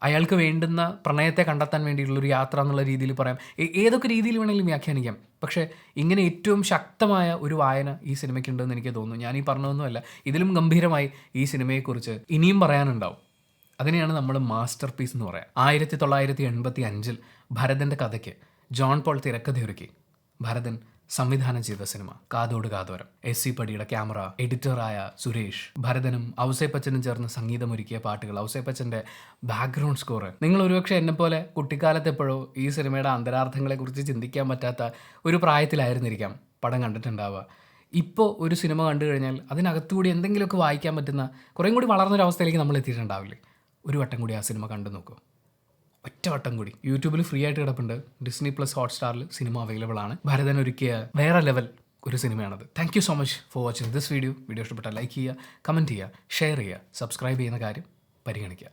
അയാൾക്ക് വേണ്ടുന്ന പ്രണയത്തെ കണ്ടെത്താൻ വേണ്ടിയിട്ടുള്ളൊരു യാത്ര എന്നുള്ള രീതിയിൽ പറയാം. ഏതൊക്കെ രീതിയിൽ വേണമെങ്കിലും വ്യാഖ്യാനിക്കാം. പക്ഷേ ഇങ്ങനെ ഏറ്റവും ശക്തമായ ഒരു വായന ഈ സിനിമയ്ക്കുണ്ടെന്ന് എനിക്ക് തോന്നുന്നു. ഞാനീ പറഞ്ഞതൊന്നുമല്ല, ഇതിലും ഗംഭീരമായി ഈ സിനിമയെക്കുറിച്ച് ഇനിയും പറയാനുണ്ടാവും. അതിനെയാണ് നമ്മൾ മാസ്റ്റർ പീസ് എന്ന് പറയാം. 1985 ഭരതൻ്റെ കഥയ്ക്ക് ജോൺ പോൾ തിരക്കഥയൊരുക്കി ഭരതൻ സംവിധാനം ചെയ്ത സിനിമ കാതോട് കാതോരം. SC പടിയുടെ ക്യാമറ, എഡിറ്ററായ സുരേഷ്, ഭരതനും ഔസേപ്പച്ചനും ചേർന്ന് സംഗീതമൊരുക്കിയ പാട്ടുകൾ, ഔസേപ്പച്ചൻ്റെ ബാക്ക്ഗ്രൗണ്ട് സ്കോർ. നിങ്ങൾ ഒരുപക്ഷെ എന്നെപ്പോലെ കുട്ടിക്കാലത്തെപ്പോഴോ ഈ സിനിമയുടെ അന്തരാർത്ഥങ്ങളെക്കുറിച്ച് ചിന്തിക്കാൻ പറ്റാത്ത ഒരു പ്രായത്തിലായിരുന്നിരിക്കാം പടം കണ്ടിട്ടുണ്ടാവുക. ഇപ്പോൾ ഒരു സിനിമ കണ്ടു കഴിഞ്ഞാൽ അതിനകത്തുകൂടി എന്തെങ്കിലുമൊക്കെ വായിക്കാൻ പറ്റുന്ന കുറേയും കൂടി വളർന്നൊരവസ്ഥയിലേക്ക് നമ്മൾ എത്തിയിട്ടുണ്ടാവില്ലേ? ഒരു വട്ടം കൂടി ആ സിനിമ കണ്ടു നോക്കൂ. ഒറ്റ വട്ടം കൂടി. യൂട്യൂബിൽ ഫ്രീ ആയിട്ട് കിടപ്പുണ്ട്. Disney+ ഹോട്ട്സ്റ്റാറിൽ സിനിമ അവൈലബിൾ ആണ്. ഭരതൻ ഒരുക്കിയ വേറെ ലെവൽ ഒരു സിനിമയാണത്. Thank you so much for watching this video. Video ഇഷ്ടപ്പെട്ടാൽ ലൈക്ക് ചെയ്യുക, കമൻറ്റ് ചെയ്യുക, ഷെയർ ചെയ്യുക, സബ്സ്ക്രൈബ് ചെയ്യുന്ന കാര്യം പരിഗണിക്കുക.